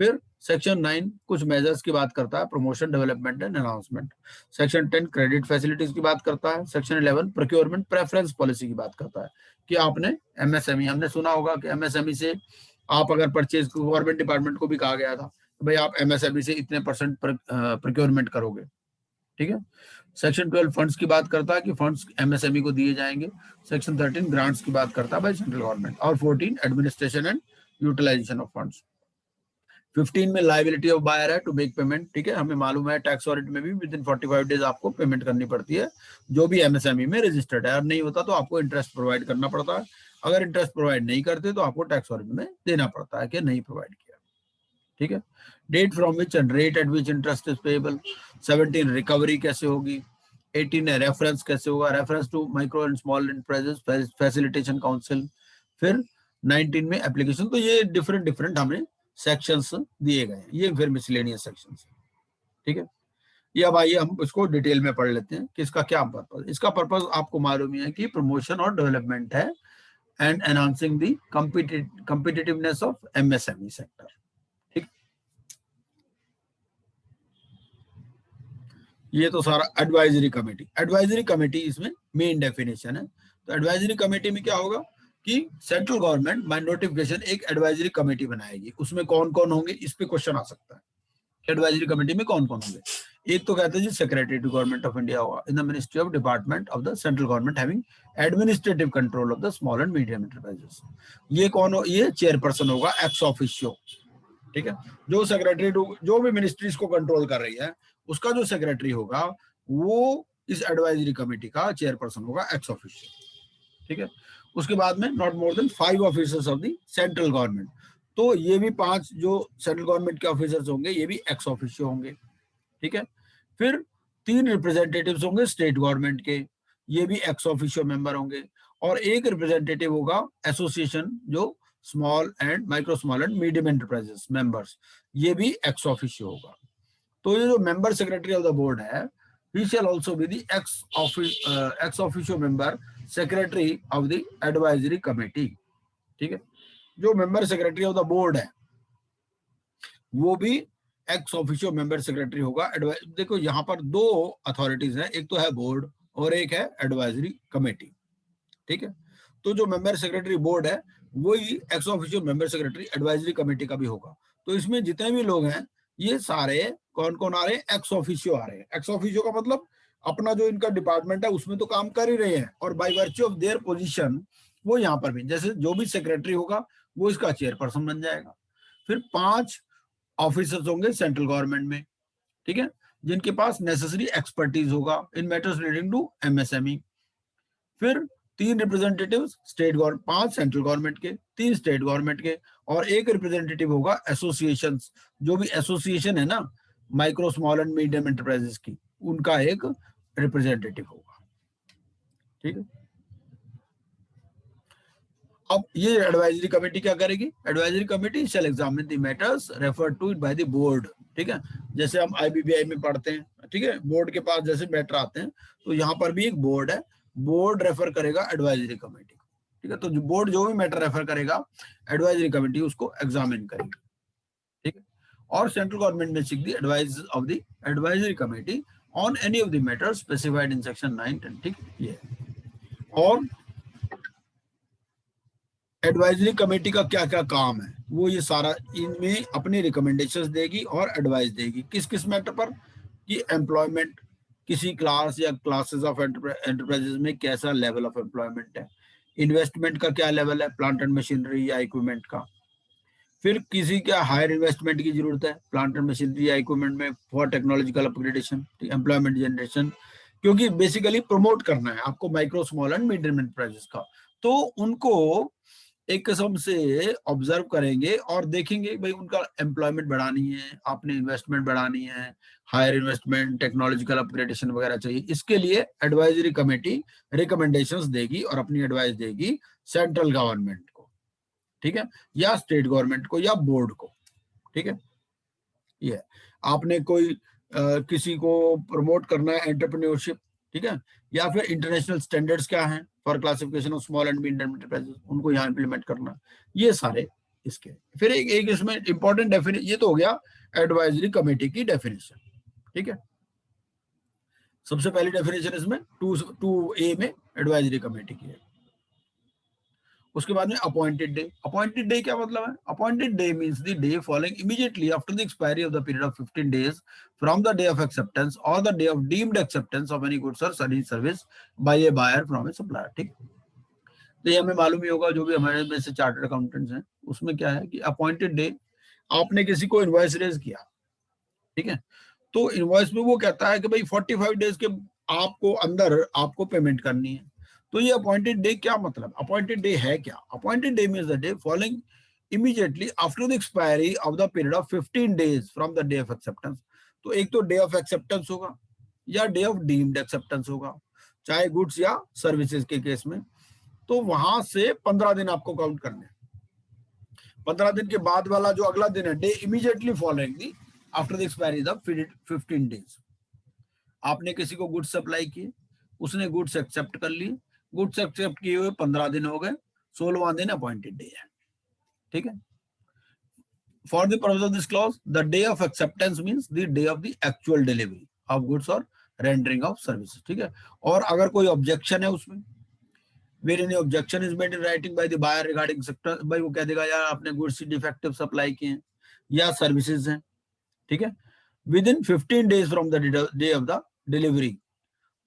फिर सेक्शन 9 कुछ मेजर्स की बात करता है, promotion, development and announcement. Section 10 credit facilities की बात करता है। सेक्शन 11 प्रोक्योरमेंट प्रेफरेंस पॉलिसी की बात करता है कि आपने एमएसएमई, हमने सुना होगा कि एमएसएमई से आप अगर परचेज गवर्नमेंट डिपार्टमेंट को भी कहा गया था तो भाई आप एमएसएमई से इतने % प्रोक्योरमेंट करोगे, ठीक है। सेक्शन 12 फंड्स की बात करता है कि फंड्स एमएसएमई को दिए जाएंगे। सेक्शन 13 ग्रांट्स की बात करता है भाई सेंट्रल गवर्नमेंट। और 14 administration and utilisation of funds. 15 में लाइबिलिटी ऑफ बायर है टू मेक पेमेंट, ठीक है। हमें मालूम है टैक्स ऑडिट में भी विद इन 45 डेज आपको पेमेंट करनी पड़ती है जो भी एमएसएमई में रजिस्टर्ड है। और नहीं होता तो आपको इंटरेस्ट प्रोवाइड करना पड़ता है। अगर इंटरेस्ट प्रोवाइड नहीं करते तो आपको टैक्स ऑडिट में देना पड़ता है कि नहीं प्रोवाइड किया, ठीक है। Date from which and rate at which interest is payable. 17 recovery कैसे होगी। 18 है रेफरेंस कैसे होगा, reference to micro and small enterprises facilitation council. फिर 19 में एप्लीकेशन। तो ये डिफरेंट डिफरेंट हमें सेक्शंस दिए गए हैं, ये फिर मिसलेनियस सेक्शंस, ठीक है। ये अब आइए हम इसको डिटेल में पढ़ लेते हैं कि इसका क्या पर्पस। इसका पर्पस आपको मालूम ही है कि प्रमोशन और डेवलपमेंट है and enhancing the competitiveness of MSME sector, ठीक। ये तो सारा एडवाइजरी कमेटी। एडवाइजरी कमेटी इसमें मेन डेफिनेशन है। तो एडवाइजरी कमेटी में क्या होगा कि सेंट्रल गवर्नमेंट बाय नोटिफिकेशन एक एडवाइजरी कमेटी बनाएगी। उसमें कौन कौन होंगे, इस पे क्वेश्चन आ सकता है। एडवाइजरी कमेटी में कौन कौन होंगे। एक तो कहते हैं जी secretary to government of India होगा in the ministry of department of the central government having administrative control of the small and medium enterprises. ये कौन हो, ये चेयरपर्सन होगा एक्स ऑफिशियो, ठीक है। जो सेक्रेटरी जो भी मिनिस्ट्रीज को कंट्रोल कर रही है उसका जो सेक्रेटरी होगा वो इस एडवाइजरी कमेटी का चेयरपर्सन होगा एक्स ऑफिशियो, ठीक है। उसके बाद में not more than 5 officers of the central government. तो ये भी 5 जो सेंट्रल गवर्नमेंट के ऑफिसर्स होंगे ये भी एक्स ऑफिशियो होंगे, ठीक है। फिर 3 रिप्रेजेंटेटिव्स होंगे स्टेट गवर्नमेंट के, ये भी एक्स ऑफिशियो मेंबर होंगे। और एक रिप्रेजेंटेटिव होगा एसोसिएशन जो small and micro small and medium enterprises members, ये भी एक्स ऑफिशियो होगा। तो ये जो member secretary of the board है he shall also be the ex officio member secretary of the advisory committee, ठीक है। जो member secretary of the board है वो भी एक्स ऑफिशियो मेंबर सेक्रेटरी होगा। देखो यहाँ पर 2 अथॉरिटीज हैं, एक तो है बोर्ड और एक है एडवाइजरी कमेटी, ठीक है। तो जो मेंबर सेक्रेटरी बोर्ड है वही ex officio member secretary advisory committee का भी होगा। तो इसमें जितने भी लोग हैं ये सारे कौन कौन आ रहे हैं, एक्स ऑफिशियो आ रहे हैं। एक्स ऑफिशियो का मतलब अपना जो इनका डिपार्टमेंट है उसमें तो काम कर ही रहे हैं और by virtue of their position वो यहाँ पर भी, जैसे जो भी सेक्रेटरी होगा वो इसका चेयरपर्सन बन जाएगा। फिर 5 ऑफिसर्स होंगे सेंट्रल गवर्नमेंट में, ठीक है, जिनके पास नेसेसरी एक्सपर्टीज होगा इन मैटर्स रिलेटिंग टू एमएसएमई। फिर 3 representative state government, 5 central government के, 3 स्टेट गवर्नमेंट के और एक रिप्रेजेंटेटिव होगा एसोसिएशन, जो भी एसोसिएशन है ना micro small and medium enterprises की, उनका एक रिप्रेजेंटेटिव होगा, ठीक है। अब ये एडवाइजरी कमेटी क्या करेगी, advisory committee shall examine the matters referred to by the board, ठीक है। जैसे हम आईबीबीआई में पढ़ते हैं, ठीक है, बोर्ड के पास जैसे मैटर आते हैं तो यहाँ पर भी एक बोर्ड है, बोर्ड रेफर करेगा एडवाइजरी कमेटी को, ठीक है। तो बोर्ड जो भी मैटर रेफर करेगा एडवाइजरी कमेटी उसको एग्जामिन करेगी, ठीक है। और सेंट्रल गवर्नमेंट में seek the advice of the advisory committee on any of the matters specified in section 9, ठीक है। और एडवाइजरी कमेटी का क्या क्या काम है वो ये सारा इनमें अपनी रिकमेंडेशंस देगी और एडवाइस देगी किस किस मैटर पर, कि एम्प्लॉयमेंट, किसी क्लास या क्लासेस ऑफ एंटरप्राइजेस में कैसा लेवल ऑफ एम्प्लॉयमेंट है, इन्वेस्टमेंट का क्या लेवल है प्लांट एंड मशीनरी या इक्विपमेंट का, फिर किसी क्या हायर इन्वेस्टमेंट की जरूरत है प्लांट एंड मशीनरी या इक्विपमेंट में for technological upgradation, employment generation, क्योंकि बेसिकली प्रमोट करना है आपको micro small and medium enterprises का, तो उनको एक किस्म से ऑब्जर्व करेंगे और देखेंगे भाई उनका एम्प्लॉयमेंट बढ़ानी है, आपने इन्वेस्टमेंट बढ़ानी है, हायर इन्वेस्टमेंट, टेक्नोलॉजिकल अपग्रेडेशन वगैरह चाहिए, इसके लिए एडवाइजरी कमेटी रिकमेंडेशंस देगी और अपनी एडवाइस देगी सेंट्रल गवर्नमेंट को, ठीक है, या स्टेट गवर्नमेंट को या बोर्ड को, ठीक है। ये आपने कोई किसी को प्रमोट करना है एंटरप्रेन्योरशिप, ठीक है, या फिर इंटरनेशनल स्टैंडर्ड्स क्या हैं for classification of small and medium enterprises, उनको यहाँ इंप्लीमेंट करना, ये सारे इसके। फिर एक इसमें इंपॉर्टेंट डेफिनेशन, ये तो हो गया एडवाइजरी कमेटी की डेफिनेशन, ठीक है। सबसे पहली डेफिनेशन इसमें 2A में एडवाइजरी कमेटी की है। उसके बाद में अपॉइंटेड डे। अपॉइंटेड डे क्या मतलब है? Appointed day means the day following immediately after the expiry of the period of 15 days from the day of acceptance और the day of deemed acceptance of any goods और service by a buyer from a supplier, ठीक। तो ये हमें मालूम ही होगा, जो भी हमारे में से चार्टर्ड अकाउंटेंट्स हैं, उसमें क्या है कि अपॉइंटेड डे, आपने किसी को इनवॉइस रेज किया, ठीक है, तो इनवॉइस में वो कहता है कि भाई 45 डेज के आपको अंदर आपको पेमेंट करनी है। तो ये अपॉइंटेड डे क्या मतलब, अपॉइंटेड डे है क्या? Appointed day means the day following immediately after the expiry of the period of 15 days from the day of acceptance. तो एक तो डे ऑफ एक्सेप्टेंस होगा या डे ऑफ डीम्ड एक्सेप्टेंस होगा, चाहे गुड्स या सर्विसेज के केस में। तो वहां से 15 दिन आपको काउंट करने हैं। 15 दिन के बाद वाला जो अगला दिन है, day immediately following the after the expiry of 15 days, आपने किसी को गुड्स सप्लाई किए, उसने गुड्स एक्सेप्ट कर लिए, गुड्स एक्सेप्ट किए हुए 15 दिन हो गए, 16वां दिन अपॉइंटेड डे है, ठीक है। For the purpose of this clause the day of acceptance means the day of the actual delivery of goods और रेंडरिंग ऑफ सर्विसेज, ठीक है। और अगर कोई ऑब्जेक्शन है उसमें, where any objection is made in writing by the buyer regarding sector, भाई वो कह देगा यार आपने गुड्स डिफेक्टिव सप्लाई किए हैं या सर्विसेज हैं, ठीक है, with in 15 days from the day of the delivery.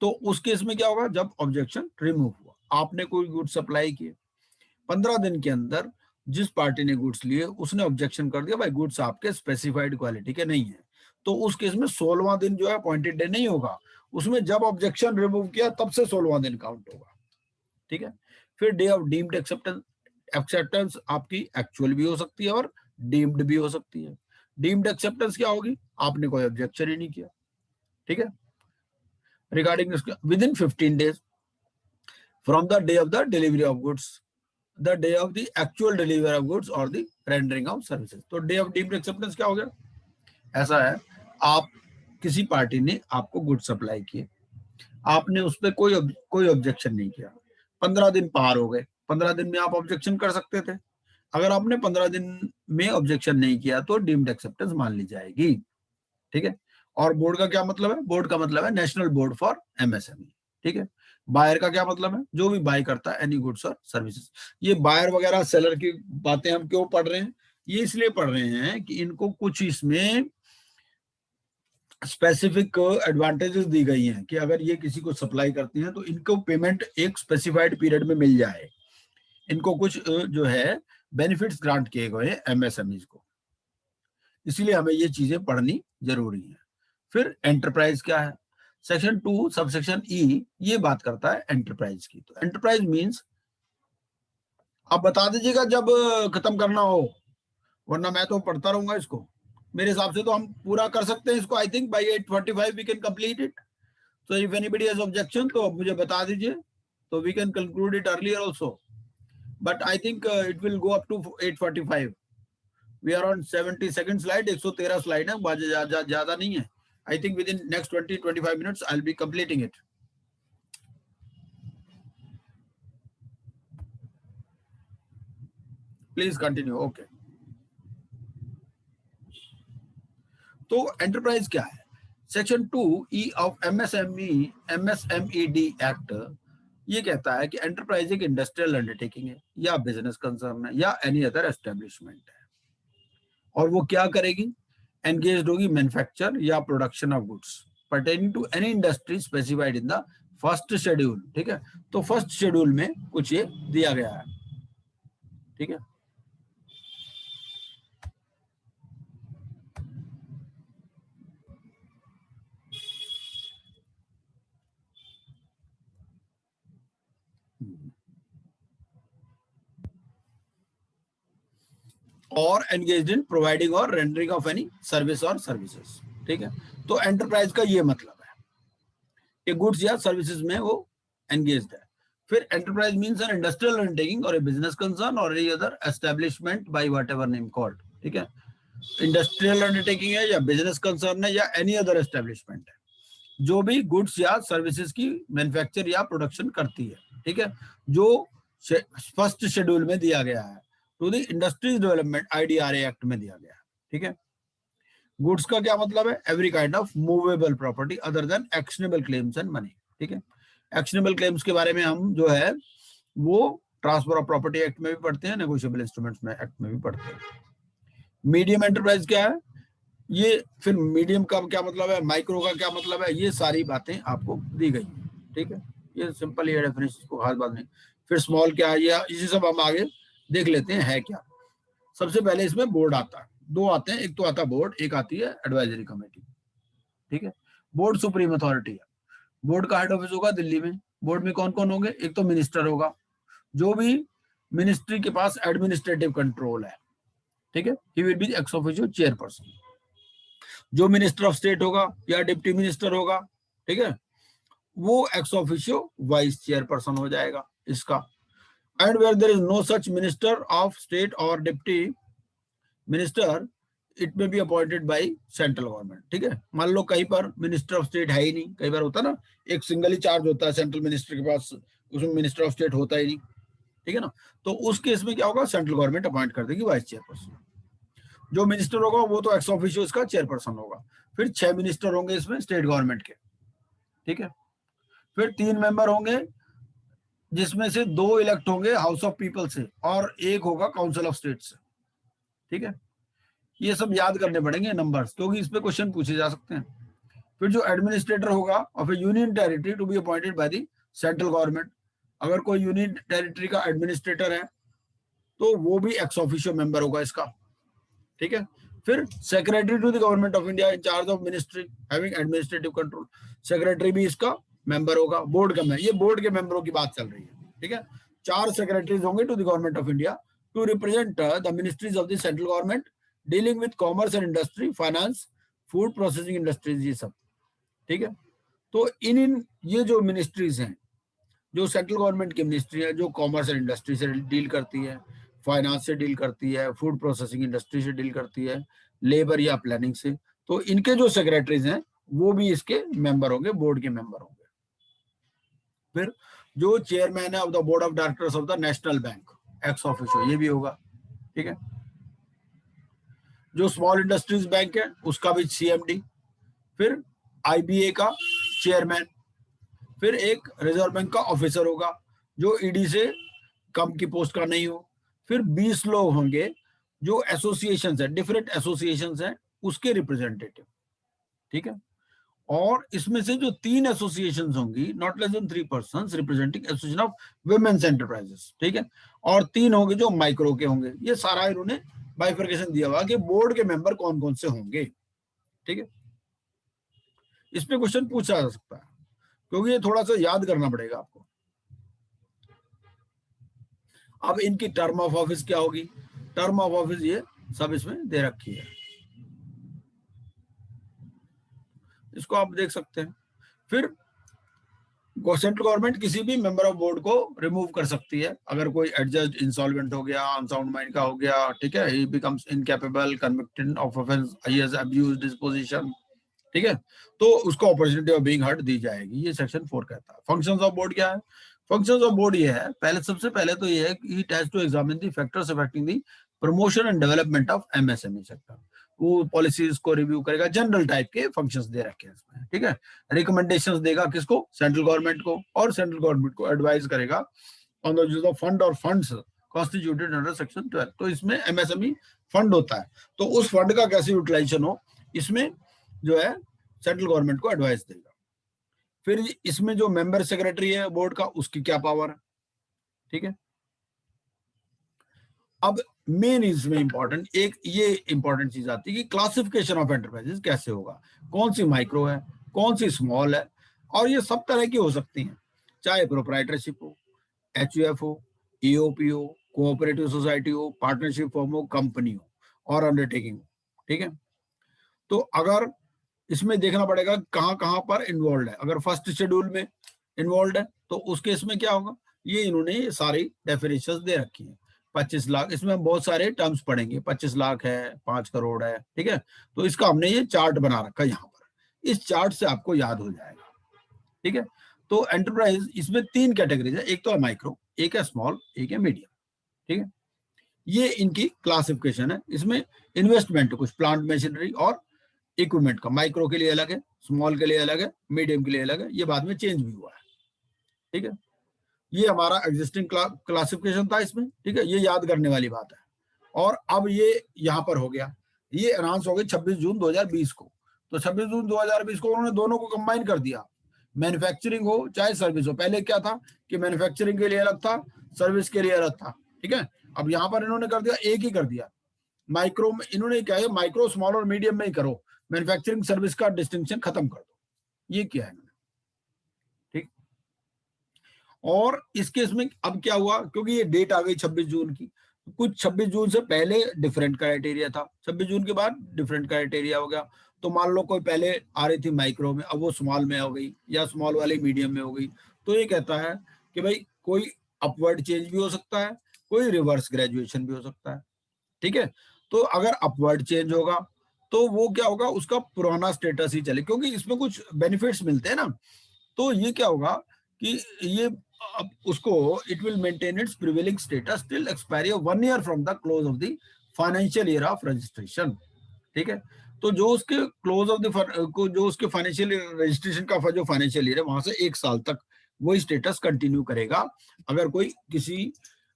तो उस केस में क्या होगा, जब ऑब्जेक्शन रिमूव हुआ, आपने कोई गुड्स सप्लाई किए, 15 दिन के अंदर जिस पार्टी ने गुड्स लिए उसने ऑब्जेक्शन कर दिया भाई गुड्स आपके स्पेसिफाइड क्वालिटी के नहीं है, तो उस केस में 16वां दिन जो है अपॉइंटेड डे नहीं होगा, उसमें जब ऑब्जेक्शन रिमूव किया तब से 16वां दिन काउंट होगा, ठीक है। फिर day of deemed acceptance, acceptance आपकी एक्चुअल भी हो सकती है और डीम्ड भी हो सकती है। डीम्ड एक्सेप्टेंस क्या होगी, आपने कोई ऑब्जेक्शन ही नहीं किया, ठीक है, regarding with in 15 days from the day of the delivery of goods, the day of the actual delivery of goods or the rendering of services। तो डे ऑफ डीम्ड एक्सेप्टेंस क्या हो गया, ऐसा है, आप किसी पार्टी ने आपको गुड सप्लाई किए, आपने उस पर कोई ऑब्जेक्शन नहीं किया, 15 दिन पार हो गए, 15 दिन में आप ऑब्जेक्शन कर सकते थे, अगर आपने 15 दिन में ऑब्जेक्शन नहीं किया तो डीम्ड एक्सेप्टेंस मान ली जाएगी, ठीक है। और बोर्ड का क्या मतलब है, बोर्ड का मतलब है नेशनल बोर्ड फॉर एमएसएमई, ठीक है। बायर का क्या मतलब है, जो भी बाय करता है एनी गुड्स और सर्विसेज। ये बायर वगैरह सेलर की बातें हम क्यों पढ़ रहे हैं, ये इसलिए पढ़ रहे हैं कि इनको कुछ इसमें स्पेसिफिक एडवांटेजेस दी गई हैं कि अगर ये किसी को सप्लाई करती हैं तो इनको पेमेंट एक स्पेसिफाइड पीरियड में मिल जाए, इनको कुछ जो है बेनिफिट्स ग्रांट किए गए हैं एमएसएमईज को, इसलिए हमें ये चीजें पढ़नी जरूरी है। फिर एंटरप्राइज क्या है, सेक्शन 2 सबसेक्शन ई ये बात करता है एंटरप्राइज की। तो एंटरप्राइज मींस, आप बता दीजिएगा जब खत्म करना हो, वरना मैं तो पढ़ता रहूंगा इसको। मेरे हिसाब से तो हम पूरा कर सकते हैं इसको, I think by 8:45 we can complete it. So if anybody has objection तो मुझे बता दीजिए, तो we can conclude it earlier also, but I think it will go up to 8:45। we are on 72nd slide, 113 slide है, ज्यादा नहीं है। I think within next 20-25 minutes I'll be completing it। Please continue। Okay। तो enterprise क्या है, section 2E of MSMED act ये कहता है कि एंटरप्राइज एक इंडस्ट्रियल अंडरटेकिंग है या बिजनेस कंसर्न है या एनी अदर एस्टेब्लिशमेंट है, और वो क्या करेगी, एंगेज्ड होगी मैन्युफैक्चर या production of goods pertaining to any industry specified in the first schedule, ठीक है। तो फर्स्ट शेड्यूल में कुछ ये दिया गया है, ठीक है। और एंगेज्ड इन प्रोवाइडिंग और रेंडरिंग ऑफ एनी सर्विस और सर्विसेज। ठीक है, तो एंटरप्राइज का ये मतलब है कि गुड्स या सर्विसेज में वो एंगेज्ड है। फिर enterprise means an industrial undertaking और ए बिजनेस कंसर्न और any other establishment by whatever name called. ठीक है, इंडस्ट्रियल अंडरटेकिंग है या बिजनेस कंसर्न है या एनी अदर एस्टेब्लिशमेंट है जो भी गुड्स या सर्विसेज की मैन्युफैक्चर या प्रोडक्शन करती है। ठीक है, जो फर्स्ट शेड्यूल में दिया गया है to the industries development IDRA act में दिया गया है। ठीक है, गुड्स का क्या मतलब है? Every kind of movable property other than actionable claims and money. ठीक है, एक्शनेबल क्लेम्स के बारे में हम जो है वो ट्रांसफर ऑफ प्रॉपर्टी एक्ट में भी पढ़ते हैं, नेगोशिएबल इंस्ट्रूमेंट्स में एक्ट में भी पढ़ते हैं। मीडियम एंटरप्राइज क्या है ये, फिर मीडियम का क्या मतलब है, माइक्रो का क्या मतलब है, ये सारी बातें आपको दी गई है। ठीक है, ये सिंपल ये डेफिनेशन, को खास बात नहीं। फिर स्मॉल क्या है, या इसी सब हम आगे देख लेते हैं है क्या। सबसे पहले इसमें बोर्ड आता है, दो आते हैं, एक तो आता है बोर्ड, एक आती है एडवाइजरी कमेटी। ठीक है, बोर्ड सुप्रीम अथॉरिटी है। बोर्ड का हेड ऑफिस होगा दिल्ली में। बोर्ड में कौन कौन होंगे? एक तो मिनिस्टर होगा, जो भी मिनिस्ट्री के पास एडमिनिस्ट्रेटिव कंट्रोल है। ठीक है, he will be ex officio chairperson. जो मिनिस्टर ऑफ स्टेट होगा या डिप्टी मिनिस्टर होगा, ठीक है, वो एक्स ऑफिशियो वाइस चेयरपर्सन हो जाएगा इसका। And where there is no such minister of state और deputy minister, it may be appointed by central government. ठीक है, मान लो कहीं पर मिनिस्टर ऑफ स्टेट है ही नहीं, कई बार होता है ना, एक सिंगल ही चार्ज होता है सेंट्रल मिनिस्टर के पास, उसमें मिनिस्टर ऑफ स्टेट होता ही नहीं। ठीक है ना, तो उस केस में क्या होगा, सेंट्रल गवर्नमेंट अपॉइंट कर देगी वाइस चेयरपर्सन। जो मिनिस्टर होगा वो तो एक्स ऑफिशियो इसका चेयरपर्सन होगा। फिर 6 मिनिस्टर होंगे इसमें स्टेट गवर्नमेंट के। ठीक है, फिर 3 मेंबर होंगे जिसमें से 2 इलेक्ट होंगे हाउस ऑफ पीपल से और एक होगा काउंसिल ऑफ स्टेट से। ठीक है, ये सब याद करने पड़ेंगे नंबर्स, क्योंकि इस पे क्वेश्चन पूछे जा सकते हैं। फिर जो एडमिनिस्ट्रेटर होगा of a union territory to be appointed by the central government, अगर कोई यूनियन टेरिटरी का एडमिनिस्ट्रेटर है तो वो भी एक्स ऑफिशियो मेंबर होगा इसका। ठीक है, फिर secretary to the government of India in charge of ministry having administrative control, secretary भी इसका मेंबर होगा। बोर्ड का में ये बोर्ड के मेंबरों की बात चल रही है। ठीक है, 4 सेक्रेटरीज होंगे to the government of India to represent the ministries of the central government dealing with commerce and industry, finance, food processing industries, ये सब। ठीक है, तो इन ये जो मिनिस्ट्रीज हैं, जो सेंट्रल गवर्नमेंट की मिनिस्ट्री है, जो कॉमर्स एंड इंडस्ट्री से डील करती है, फाइनेंस से डील करती है, फूड प्रोसेसिंग इंडस्ट्री से डील करती है, लेबर या प्लानिंग से, तो इनके जो सेक्रेटरीज हैं वो भी इसके मेंबर होंगे, बोर्ड के मेंबर होंगे। फिर जो चेयरमैन है of the board of directors of the national bank, ex officio, ये भी होगा। ठीक है, जो स्मॉल इंडस्ट्रीज बैंक है उसका भी CMD। फिर IBA का चेयरमैन। फिर एक रिजर्व बैंक का ऑफिसर होगा जो ED से कम की पोस्ट का नहीं हो। फिर 20 लोग होंगे जो एसोसिएशंस है, डिफरेंट एसोसिएशंस हैं, उसके रिप्रेजेंटेटिव। ठीक है, और इसमें से जो 3 एसोसिएशंस होंगी, not less than 3 persons representing association of women's enterprises. ठीक है, और 3 होंगे जो माइक्रो के होंगे। ये सारा इन्होंने बाइफर्केशन दिया हुआ कि बोर्ड के मेंबर कौन कौन से होंगे। ठीक है, इस पे क्वेश्चन पूछा जा सकता है क्योंकि ये थोड़ा सा याद करना पड़ेगा आपको। अब इनकी टर्म ऑफ ऑफिस क्या होगी, टर्म ऑफ ऑफिस ये सब इसमें दे रखी है, इसको आप देख सकते हैं। फिर सेंट्रल गवर्नमेंट किसी भी मेंबर ऑफ बोर्ड को रिमूव कर सकती है अगर कोई एडजस्ट, इंसॉल्वेंट हो गया, अनसाउंड माइंड का हो गया। ठीक है, ही becomes incapable, convicted of offence, he has abused his position. ठीक है, तो उसको अपॉर्चुनिटी ऑफ बीइंग हर्ट दी जाएगी, ये सेक्शन 4 कहता है। फंक्शंस ऑफ बोर्ड क्या है? फंक्शंस ऑफ बोर्ड ये है, पहले सबसे पहले तो ये है कि it has to examine the factors affecting the promotion and development of MSME sector. वो पॉलिसीज को रिव्यू करेगा, जनरल टाइप के फंक्शंस दे रखे हैं इसमें। ठीक है, रिकमेंडेशंस देगा किसको? सेंट्रल गवर्नमेंट को, और सेंट्रल गवर्नमेंट को एडवाइस करेगा on the use of fund और फंड्स कॉन्स्टिट्यूटेड अंडर सेक्शन 12। तो इसमें MSME फंड होता है, तो उस फंड का कैसे यूटिलाइजेशन हो, इसमें जो है सेंट्रल गवर्नमेंट को एडवाइस देगा। फिर इसमें जो मेंबर सेक्रेटरी है बोर्ड का, उसकी क्या पावर है। ठीक है, अब मेन इसमें इंपॉर्टेंट एक ये इंपॉर्टेंट चीज आती है कि क्लासिफिकेशन ऑफ एंटरप्राइजेस कैसे होगा, कौन सी माइक्रो है, कौन सी स्मॉल है, और ये सब तरह की हो सकती हैं, चाहे प्रोप्राइटरशिप हो, HUF हो, EOP हो, कोऑपरेटिव सोसाइटी हो, पार्टनरशिप फॉर्म हो, कंपनी हो और अंडरटेकिंग हो। ठीक है, तो अगर इसमें देखना पड़ेगा कहाँ कहाँ पर इन्वॉल्व है। अगर फर्स्ट शेड्यूल में इन्वॉल्व है तो उस केस में क्या होगा, ये इन्होंने ये सारी डेफिनेशंस दे रखी है। 25 लाख, इसमें बहुत सारे टर्म्स पड़ेंगे, 25 लाख है, 5 करोड़ है। ठीक है, तो इसका हमने ये चार्ट बना रखा है यहाँ पर, इस चार्ट से आपको याद हो जाएगा। ठीक है, तो एंटरप्राइज इसमें 3 कैटेगरीज है, एक तो है माइक्रो, एक है स्मॉल, एक है मीडियम। ठीक है, ये इनकी क्लासिफिकेशन है। इसमें इन्वेस्टमेंट कुछ प्लांट मशीनरी और इक्विपमेंट का, माइक्रो के लिए अलग है, स्मॉल के लिए अलग है, मीडियम के लिए अलग है, ये बाद में चेंज भी हुआ है। ठीक है, ये हमारा एग्जिस्टिंग क्लासिफिकेशन था इसमें। ठीक है, ये याद करने वाली बात है। और अब ये यहाँ पर हो गया, ये अनाउंस हो गई 26 जून 2020 को। तो 26 जून 2020 को उन्होंने दोनों को कंबाइन कर दिया, मैन्युफैक्चरिंग हो चाहे सर्विस हो। पहले क्या था कि मैन्युफैक्चरिंग के लिए अलग था, सर्विस के लिए अलग था। ठीक है, अब यहाँ पर इन्होंने कर दिया, एक ही कर दिया। माइक्रो में इन्होंने क्या है, माइक्रो स्मॉल और मीडियम में ही करो, मैन्युफैक्चरिंग सर्विस का डिस्टिंक्शन खत्म कर दो, ये किया है इन्होंने। ठीक, और इस केस में अब क्या हुआ, क्योंकि ये डेट आ गई 26 जून की, कुछ 26 जून से पहले डिफरेंट क्राइटेरिया था, 26 जून के बाद डिफरेंट क्राइटेरिया हो गया। तो मान लो कोई पहले आ रही थी माइक्रो में, अब वो स्मॉल में हो गई, या स्मॉल वाली मीडियम में हो गई। तो ये कहता है कि भाई कोई अपवर्ड चेंज भी हो सकता है, कोई रिवर्स ग्रेजुएशन भी हो सकता है। ठीक है, तो अगर अपवर्ड चेंज होगा तो वो क्या होगा, उसका पुराना स्टेटस ही चले, क्योंकि इसमें कुछ बेनिफिट्स मिलते हैं ना। तो ये क्या होगा कि ये अब उसको it will maintain its prevailing status till expiry of 1 year from the close of the financial year of registration. ठीक है, तो जो उसके क्लोज ऑफ द जो उसके फाइनेंशियल रजिस्ट्रेशन का जो फाइनेंशियल ईयर है, वहां से 1 साल तक वही स्टेटस कंटिन्यू करेगा। अगर कोई किसी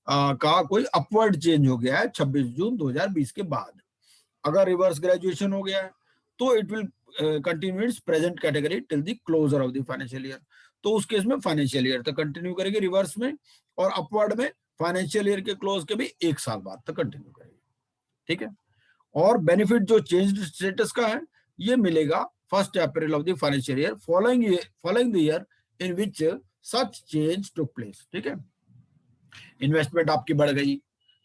का कोई अपवर्ड चेंज हो गया है 26 जून 2020 के बाद, अगर रिवर्स ग्रेजुएशन हो गया है तो it will continue its present category till the closure of the financial year. तो उस केस में फाइनेंशियल ईयर तक कंटिन्यू करेगी रिवर्स में, और अपवर्ड में फाइनेंशियल ईयर के क्लोज के भी 1 साल बाद तक कंटिन्यू करेगी। ठीक है, और बेनिफिट जो चेंज स्टेटस का है ये मिलेगा 1 अप्रैल of the financial year following the year in which such change took place. ठीक है, इन्वेस्टमेंट आपकी बढ़ गई,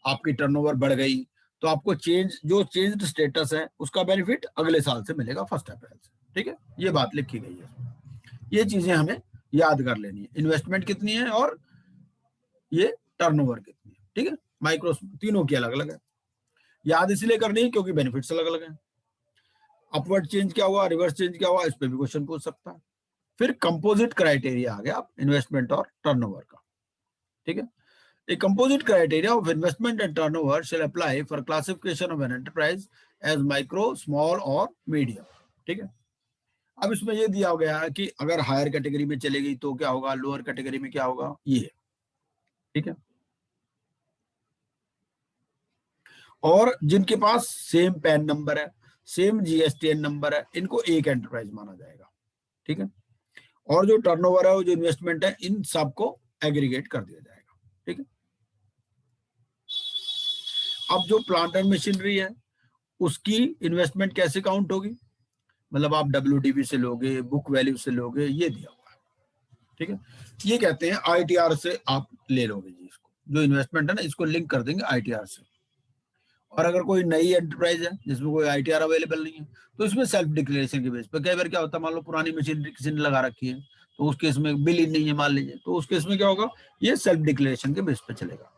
आपकी टर्नओवर बढ़ गई, तो आपको जो चेंज्ड स्टेटस है उसका बेनिफिट अगले साल से मिलेगा 1 अप्रैल से। ठीक है, ये बात लिखी गई है, ये चीजें हमें याद कर लेनी है, इन्वेस्टमेंट कितनी है और ये टर्नओवर कितनी है। ठीक है, माइक्रो तीनों की अलग अलग है, याद इसलिए करनी है क्योंकि बेनिफिट्स अलग अलग है। अपवर्ड चेंज क्या हुआ, रिवर्स चेंज क्या हुआ, इस पर भी क्वेश्चन पूछ सकता है। फिर कंपोजिट क्राइटेरिया आ गया इन्वेस्टमेंट और टर्नओवर का। ठीक है, A composite criteria of investment and turnover shall apply for classification of an enterprise as micro, small or medium. ठीक है, अब इसमें ये दिया गया है कि अगर हायर कैटेगरी में चलेगी तो क्या होगा, लोअर कैटेगरी में क्या होगा, ये है। ठीक है, और जिनके पास सेम पैन नंबर है, सेम जीएसटीएन नंबर है, इनको एक एंटरप्राइज माना जाएगा। ठीक है, और जो टर्नओवर है, वो जो इन्वेस्टमेंट है, इन सबको एग्रीगेट कर दिया जाएगा। ठीक है, अब जो प्लांट एंड मशीनरी है उसकी इन्वेस्टमेंट कैसे काउंट होगी, मतलब आप WDV से लोगे, बुक वैल्यू से लोगे, ये दिया हुआ है। ठीक है, ये कहते हैं ITR से आप ले लोगे जी, इसको जो इन्वेस्टमेंट है ना इसको लिंक कर देंगे ITR से। और अगर कोई नई एंटरप्राइज है जिसमें कोई ITR अवेलेबल नहीं है तो इसमें सेल्फ डिक्लेरेशन के बेस पर, कई बार क्या होता है, मान लो पुरानी मशीनरी किसी ने लगा रखी है तो उस केस में बिल ही नहीं है मान लीजिए, तो उस केस में क्या होगा, ये सेल्फ डिक्लेरेशन के बेस पर चलेगा।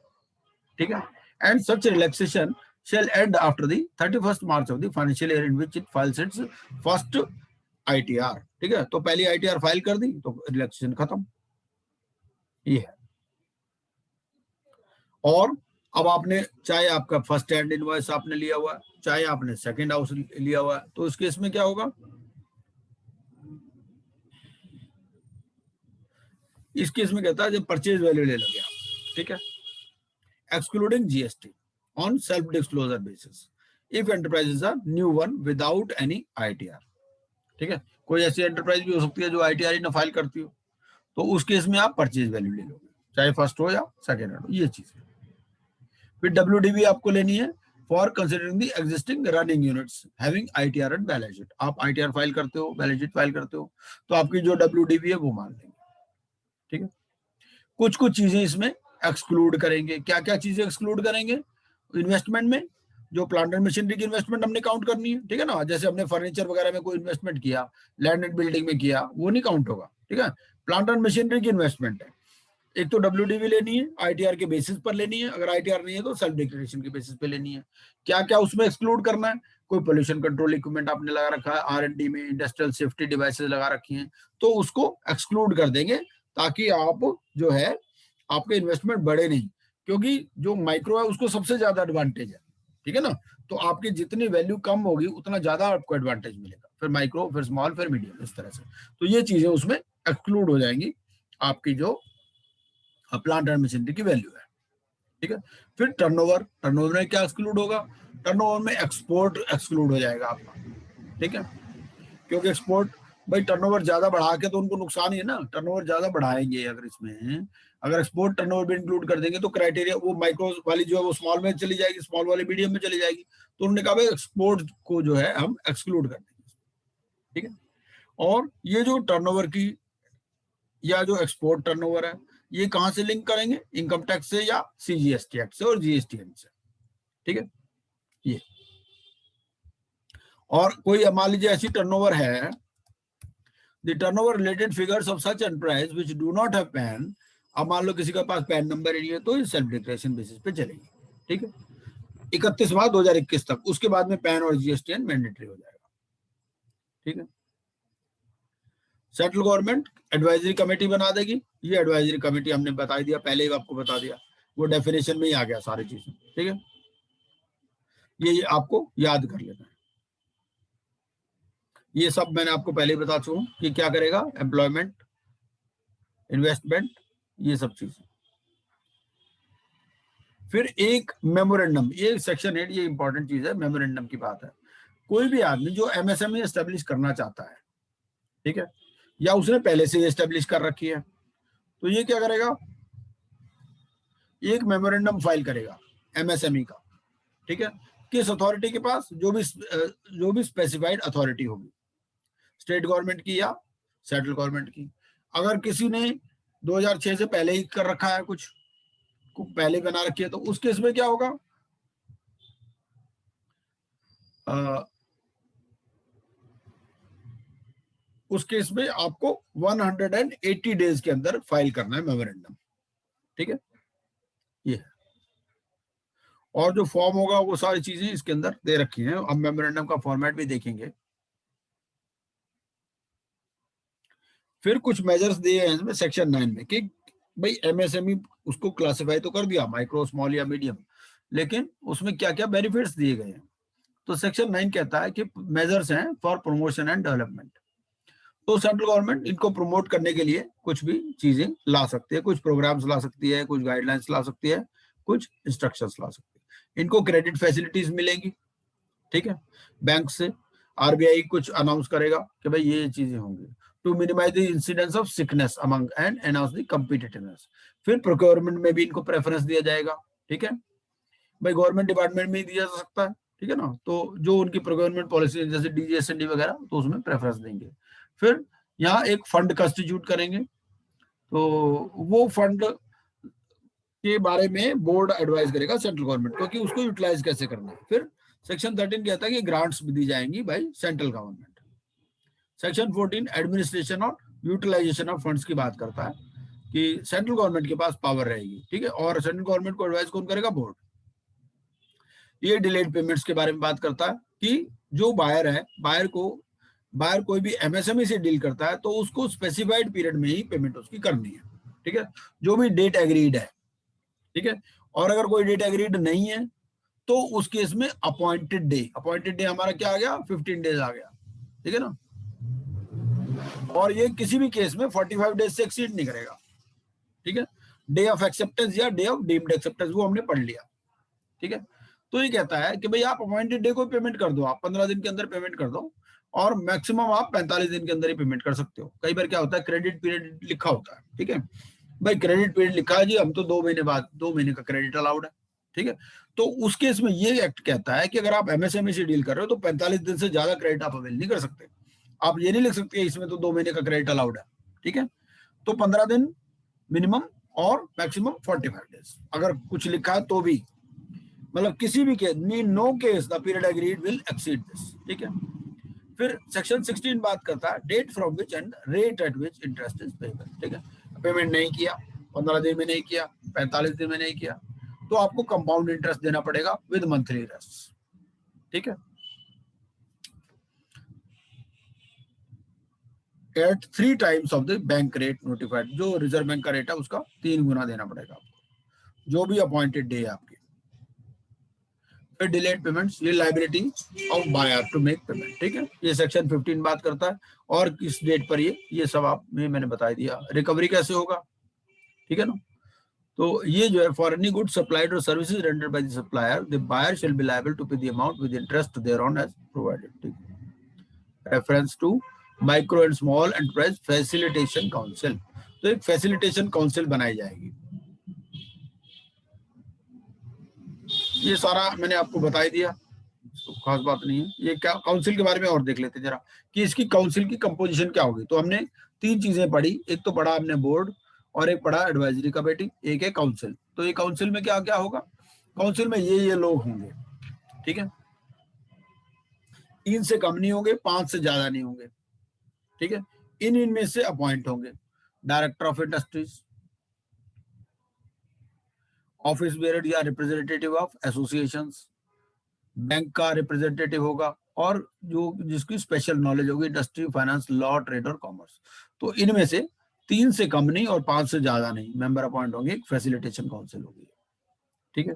ठीक है, and such relaxation shall end after the 31st March of the financial year in which it files its first ITR. ठीक है, तो पहली ITR फाइल कर दी तो रिलैक्सेशन खत्म, ये है। और अब आपने चाहे आपका फर्स्ट हैंड इनवॉइस आपने लिया हुआ है, चाहे आपने सेकंड हाउस लिया हुआ है, तो उस केस में क्या होगा, इस केस में कहता है जब परचेज वैल्यू ले लोगे आप। ठीक है, excluding GST on self-disclosure basis if enterprises are new one without any ITR. ठीक है, कोई ऐसी एंटरप्राइज भी हो सकती है जो ITR ही ना फाइल करती हो, तो उस केस में आप परचेज वैल्यू ले लोगे, चाहे फर्स्ट हो या सेकेंड हो, ये चीज है। फिर WDV आपको लेनी है for considering the existing running units having ITR and balance sheet. आप ITR फाइल करते हो, बैलेंस शीट फाइल करते हो, तो आपकी जो WDV है वो मान लेंगे। ठीक है, कुछ चीजें इसमें एक्सक्लूड करेंगे। क्या क्या चीजें एक्सक्लूड करेंगे? इन्वेस्टमेंट में जो प्लांट एंड मशीनरी की इन्वेस्टमेंट हमने काउंट करनी है, ठीक है ना। जैसे हमने फर्नीचर वगैरह में कोई इन्वेस्टमेंट किया, लैंड एंड बिल्डिंग में किया, वो नहीं काउंट होगा, ठीक है। प्लांट एंड मशीनरी की इन्वेस्टमेंट है, एक तो WDV लेनी है, ITR के बेसिस पर लेनी है, अगर ITR नहीं है तो सेल्फ डिक्लेरेशन के बेसिस पे लेनी है। क्या क्या उसमें एक्सक्लूड करना है? कोई पोल्यूशन कंट्रोल इक्विपमेंट आपने लगा रखा है, R&D में इंडस्ट्रियल सेफ्टी डिवाइसेस लगा रखी हैं, तो उसको एक्सक्लूड कर देंगे, ताकि आप जो है आपके इन्वेस्टमेंट बढ़े नहीं, क्योंकि जो माइक्रो है उसको सबसे ज्यादा एडवांटेज है, ठीक है ना। तो आपकी जितनी वैल्यू कम होगी उतना ज्यादा आपको एडवांटेज मिलेगा, फिर माइक्रो, फिर स्मॉल, फिर मीडियम, इस तरह से। तो ये चीजें उसमें एक्सक्लूड हो जाएंगी, आपकी जो प्लांट एंड मशीनरी की वैल्यू है, ठीक है। फिर टर्नओवर, टर्नओवर में क्या एक्सक्लूड होगा? टर्नओवर में एक्सपोर्ट एक्सक्लूड हो जाएगा आपका, ठीक है, क्योंकि एक्सपोर्ट, भाई टर्नओवर ज्यादा बढ़ा के तो उनको नुकसान ही है ना, टर्नओवर ज्यादा बढ़ाएंगे अगर इसमें, अगर एक्सपोर्ट टर्नओवर भी इंक्लूड कर देंगे तो क्राइटेरिया वो माइक्रो वाली जो है वो स्मॉल में चली जाएगी, स्मॉल वाली मीडियम में चली जाएगी, तो उन्होंने कहा भाई एक्सपोर्ट को जो है हम एक्सक्लूड कर देंगे, ठीक है। और ये जो टर्नओवर की या जो एक्सपोर्ट टर्नओवर है, ये कहां से लिंक करेंगे? इनकम टैक्स से या CGST एक्ट से और GSTN से, ठीक है। ये और कोई मान लीजिए ऐसी टर्नओवर है, the turnover related figures of such enterprise which do not have pan, अब मान लो किसी के पास पैन नंबर नहीं है तो ये सेल्फ डिक्लेरेशन बेसिस पे चलेगी, ठीक है, 31/मार्च 2021 तक। उसके बाद में पैन और GSTN मैंडेटरी हो जाएगा, ठीक है। सेंट्रल गवर्नमेंट एडवाइजरी कमेटी बना देगी, ये एडवाइजरी कमेटी हमने बता दिया, पहले ही आपको बता दिया, वो डेफिनेशन में ही आ गया सारी चीजें, ठीक है। ये आपको याद कर लेना है, ये सब मैंने आपको पहले ही बता चुका हूं कि क्या करेगा, एम्प्लॉयमेंट, इन्वेस्टमेंट, ये सब चीजें। फिर एक मेमोरेंडम, ये सेक्शन 8, ये इंपॉर्टेंट चीज है, मेमोरेंडम की बात है। कोई भी आदमी जो MSME एस्टेब्लिश करना चाहता है, ठीक है, या उसने पहले से एस्टेब्लिश कर रखी है, तो ये क्या करेगा, एक मेमोरेंडम फाइल करेगा MSME का, ठीक है। किस अथॉरिटी के पास? जो भी स्पेसिफाइड अथॉरिटी होगी, स्टेट गवर्नमेंट की या सेंट्रल गवर्नमेंट की। अगर किसी ने 2006 से पहले ही कर रखा है, कुछ पहले बना रखी है, तो उस केस में क्या होगा, उस केस में आपको 180 डेज के अंदर फाइल करना है मेमोरेंडम, ठीक है। ये है, और जो फॉर्म होगा वो सारी चीजें इसके अंदर दे रखी हैं। अब मेमोरेंडम का फॉर्मेट भी देखेंगे। फिर कुछ मेजर्स दिए हैं इसमें सेक्शन 9 में कि भाई MSME उसको क्लासिफाई तो कर दिया माइक्रो, स्मॉल या मीडियम, लेकिन उसमें क्या क्या बेनिफिट्स दिए गए हैं। तो सेक्शन 9 कहता है कि मेजर्स हैं फॉर प्रमोशन एंड डेवलपमेंट। तो सेंट्रल गवर्नमेंट इनको प्रमोट करने के लिए कुछ भी चीजें ला सकती है, कुछ प्रोग्राम्स ला सकती है, कुछ गाइडलाइंस ला सकती है, कुछ इंस्ट्रक्शंस ला सकती है। इनको क्रेडिट फैसिलिटीज मिलेंगी, ठीक है, बैंक से। RBI कुछ अनाउंस करेगा कि भाई ये चीजें होंगी, to minimise the incidence of sickness among and enhance the competitiveness. फिर प्रोक्योरमेंट में भी इनको प्रेफरेंस दिया जाएगा, ठीक है, भाई गवर्नमेंट डिपार्टमेंट में ही दिया जा सकता है, ठीक है ना। तो जो उनकी प्रोक्योरमेंट पॉलिसी जैसे DGSND वगैरह, तो उसमें प्रेफरेंस देंगे। फिर यहाँ एक फंड कंस्टिट्यूट करेंगे, तो वो फंड के बारे में बोर्ड एडवाइस करेगा सेंट्रल गवर्नमेंट को कि उसको यूटिलाइज कैसे करना है। फिर सेक्शन 13 कहता है कि ग्रांट्स भी दी जाएंगी bye central government. Section 14 administration और यूटिलाइजेशन ऑफ फंड्स की बात करता है कि सेंट्रल गवर्नमेंट के पास पावर रहेगी, ठीक है, और सेंट्रल गवर्नमेंट को एडवाइस कौन करेगा? बोर्ड। ये डिलेड पेमेंट्स के बारे में बात करता है कि जो बायर है, बायर कोई भी MSME से डील करता है तो उसको स्पेसिफाइड पीरियड में ही पेमेंट उसकी करनी है, ठीक है, जो भी डेट एग्रीड है, ठीक है। और अगर कोई डेट एग्रीड नहीं है तो उस केस में अपॉइंटेड डे हमारा क्या आ गया? 15 डेज आ गया, ठीक है ना। और ये किसी भी केस में 45 डेज से एक्सीड नहीं करेगा, ठीक है। डे ऑफ एक्सेप्टेंस या डे ऑफ डीम्ड एक्सेप्टेंस वो हमने पढ़ लिया, ठीक है। तो ये कहता है कि भाई आप अपॉइंटेड डे को पेमेंट कर दो, आप 15 दिन के अंदर पेमेंट कर दो, और मैक्सिमम आप 45 दिन के अंदर ही पेमेंट कर सकते हो। कई बार क्या होता है, क्रेडिट पीरियड लिखा होता है, ठीक है, भाई क्रेडिट पीरियड लिखा है जी, हम तो 2 महीने बाद, 2 महीने का क्रेडिट अलाउड है, ठीक है। तो उस केस में ये एक्ट कहता है कि अगर आप MSME से डील कर रहे हो तो 45 दिन से ज्यादा क्रेडिट आप अवेल नहीं कर सकते। आप ये नहीं लिख सकते इसमें तो 2 महीने का क्रेडिट अलाउड है, ठीक है। तो 15 दिन मिनिमम और मैक्सिमम 45 डेज। अगर कुछ लिखा है तो भी, मतलब किसी भी case, mean no case the period agreed will exceed this, ठीक है। फिर सेक्शन 16 बात करता है date from which and rate at which interest is payable, ठीक है। पेमेंट नहीं किया, 15 दिन में नहीं किया, 45 दिन में नहीं किया, तो आपको कंपाउंड इंटरेस्ट देना पड़ेगा विद मंथली इंटरेस्ट, ठीक है। At 3 times of the bank rate notified, जो रिजर्व बैंक का रेट है उसका 3 गुना देना पड़ेगा आपको, जो भी अपॉइंटेड डे है आपकी। फिर डिलेड पेमेंट्स, ये liability of buyer to make payment, ठीक है। ये सेक्शन 15 बात करता है, और किस डेट पर ये सब आप मैंने बता दिया। रिकवरी कैसे होगा, ठीक है ना। तो ये जो है, फॉर एनी गुड सप्लाइड और services rendered by the supplier, the buyer shall be liable to pay the amount with interest thereon as provided, ठीक है। Reference to micro and small enterprise facilitation council, तो एक facilitation council बनाई जाएगी। ये सारा मैंने आपको बता ही दिया, तो खास बात नहीं है। ये क्या काउंसिल के बारे में और देख लेते हैं जरा, कि इसकी काउंसिल की कंपोजिशन क्या होगी। तो हमने 3 चीजें पढ़ी, एक तो पढ़ा हमने बोर्ड, और एक पढ़ा एडवाइजरी कमेटी, एक है काउंसिल। तो ये काउंसिल में क्या क्या होगा, काउंसिल में ये लोग होंगे, ठीक है। 3 से कम नहीं होंगे, 5 से ज्यादा नहीं होंगे, ठीक है। इनमें से अपॉइंट होंगे director of industries, office bearer या रिप्रेजेंटेटिव ऑफ एसोसिएशंस, बैंक का रिप्रेजेंटेटिव होगा, और जो जिसकी स्पेशल नॉलेज होगी इंडस्ट्री, फाइनेंस, लॉ, ट्रेड और कॉमर्स। तो इनमें से 3 से कम नहीं और 5 से ज्यादा नहीं मेंबर अपॉइंट होंगे, एक फैसिलिटेशन काउंसिल होगी, ठीक है।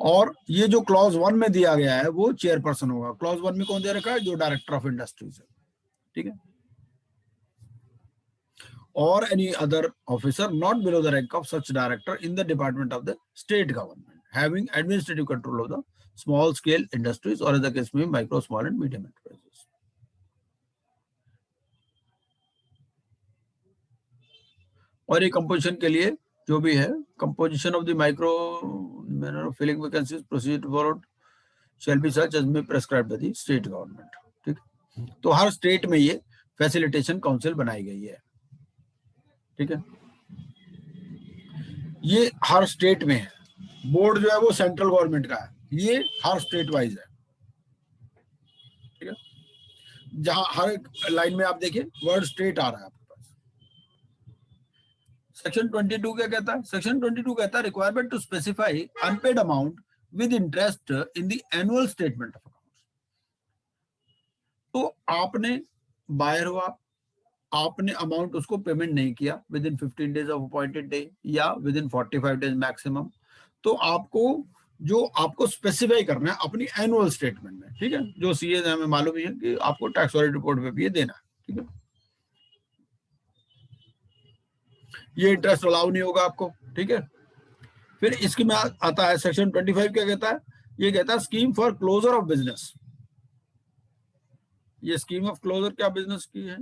और ये जो क्लॉज 1 में दिया गया है वो चेयरपर्सन होगा। क्लॉज 1 में कौन दे रखा है, जो डायरेक्टर ऑफ इंडस्ट्रीज है, ठीक है। और any other officer not below the rank of such director in the department of the state government having administrative control of the small scale industries और द केस में micro, small and medium enterprises. और ये composition के लिए जो भी है, composition of the micro manner of filling vacancies procedure followed shall be such as may prescribed by the state government, ठीक। तो हर स्टेट में ये फैसिलिटेशन काउंसिल बनाई गई है, ठीक है। ये हर स्टेट में है। बोर्ड जो है वो सेंट्रल गवर्नमेंट का है, ये हर स्टेट वाइज है, ठीक है। जहां हर एक लाइन में आप देखिए वर्ड स्टेट आ रहा है आपके पास। सेक्शन 22 क्या कहता है, सेक्शन 22 कहता है requirement to specify unpaid amount with interest in the annual statement of accounts. तो आपने बायर हुआ, आपने अमाउंट उसको पेमेंट नहीं किया with in 15 days of appointed day या विद इन 45 डेज मैक्सिमम, तो आपको स्पेसिफाई करना है अपनी एनुअल स्टेटमेंट में, ठीक है। जो सीए हमें मालूम ही है कि आपको टैक्स वाली रिपोर्ट में भी ये देना है, ठीक है। ये इंटरेस्ट अलाउ नहीं होगा आपको, ठीक है। फिर इसके में आता है सेक्शन 25 क्या कहता है, ये कहता है scheme for closure of business. ये स्कीम ऑफ क्लोजर क्या बिजनेस की है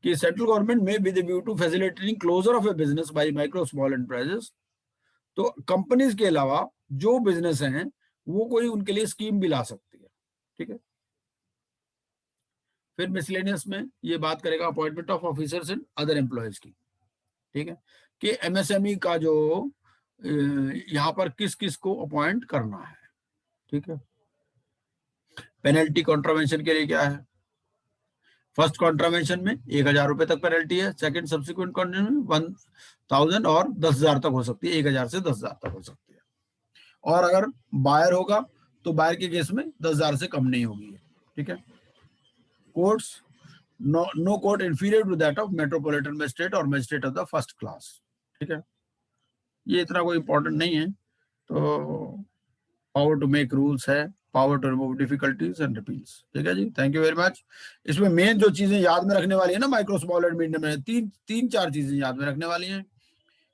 कि सेंट्रल गवर्नमेंट में with view to facilitating closure of a business by micro small enterprises. तो कंपनीज के अलावा जो बिजनेस हैं वो कोई उनके लिए स्कीम भी ला सकती है, ठीक है। फिर मिसलेनियस में ये बात करेगा appointment of officers and other employees की, ठीक है, कि एमएसएमई का जो यहाँ पर किस किस को अपॉइंट करना है, ठीक है। पेनल्टी कॉन्ट्रावेंशन के लिए क्या है, फर्स्ट कॉन्ट्रावेंशन में 1000 रुपए तक पेनल्टी है, सेकंड सब्सिक्वेंट कॉन्ट्रावेंशन में 1000 और 10,000 तक हो सकती है, 1000 से 10,000 तक हो सकती है। और अगर बायर होगा तो बायर के केस में 10,000 से कम नहीं होगी, ठीक है। Courts, no court inferior to that of metropolitan magistrate और magistrate of the first class, ठीक है। ये इतना कोई इंपॉर्टेंट नहीं है। तो पावर टू मेक रूल्स है, power to remove difficulties and repeals, ठीक है जी। Thank you very much. इसमें मेन जो चीजें याद में रखने वाली है ना माइक्रो, स्मॉल एंड मीडियम में, तीन चार चीजें याद में रखने वाली हैं।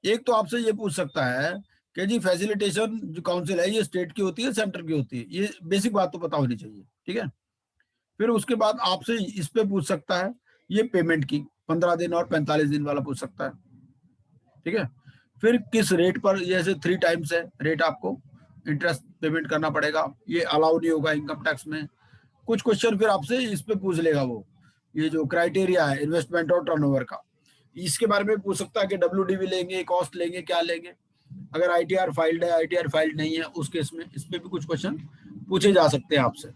एक तो आपसे ये पूछ सकता है कि जी फैसिलिटेशन जो काउंसिल है ये स्टेट की होती है सेंटर की होती है, ये बेसिक बात तो पता होनी चाहिए, ठीक है। फिर उसके बाद आपसे इस पे पूछ सकता है ये पेमेंट की 15 दिन और 45 दिन वाला पूछ सकता है, ठीक है। फिर किस रेट पर, जैसे 3 टाइम्स है रेट, आपको इंटरेस्ट पेमेंट करना पड़ेगा, ये अलाउ नहीं होगा इनकम टैक्स में। कुछ क्वेश्चन फिर आपसे इस पे पूछ लेगा वो ये जो क्राइटेरिया है इन्वेस्टमेंट और टर्नओवर का, इसके बारे में पूछ सकता है कि WDV लेंगे, कॉस्ट लेंगे, क्या लेंगे। अगर ITR फाइल्ड है, ITR फाइल्ड नहीं है, उस केस में इस पे भी कुछ क्वेश्चन पूछे जा सकते हैं आपसे।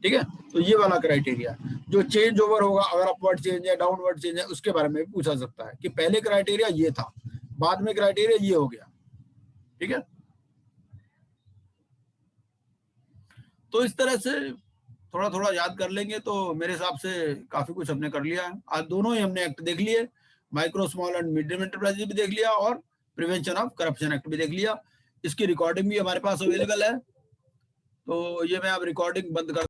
ठीक है, तो ये वाला क्राइटेरिया जो चेंज ओवर होगा, अगर अपवर्ड चेंज है, डाउनवर्ड चेंज है, उसके बारे में भी पूछा सकता है कि पहले क्राइटेरिया ये था, बाद में क्राइटेरिया ये हो गया। ठीक है, तो इस तरह से थोड़ा थोड़ा याद कर लेंगे तो मेरे हिसाब से काफी कुछ हमने कर लिया है। आज दोनों ही हमने एक्ट देख लिए, micro small and medium enterprises भी देख लिया और प्रिवेंशन ऑफ करप्शन एक्ट भी देख लिया। इसकी रिकॉर्डिंग भी हमारे पास अवेलेबल है, तो ये मैं अब रिकॉर्डिंग बंद कर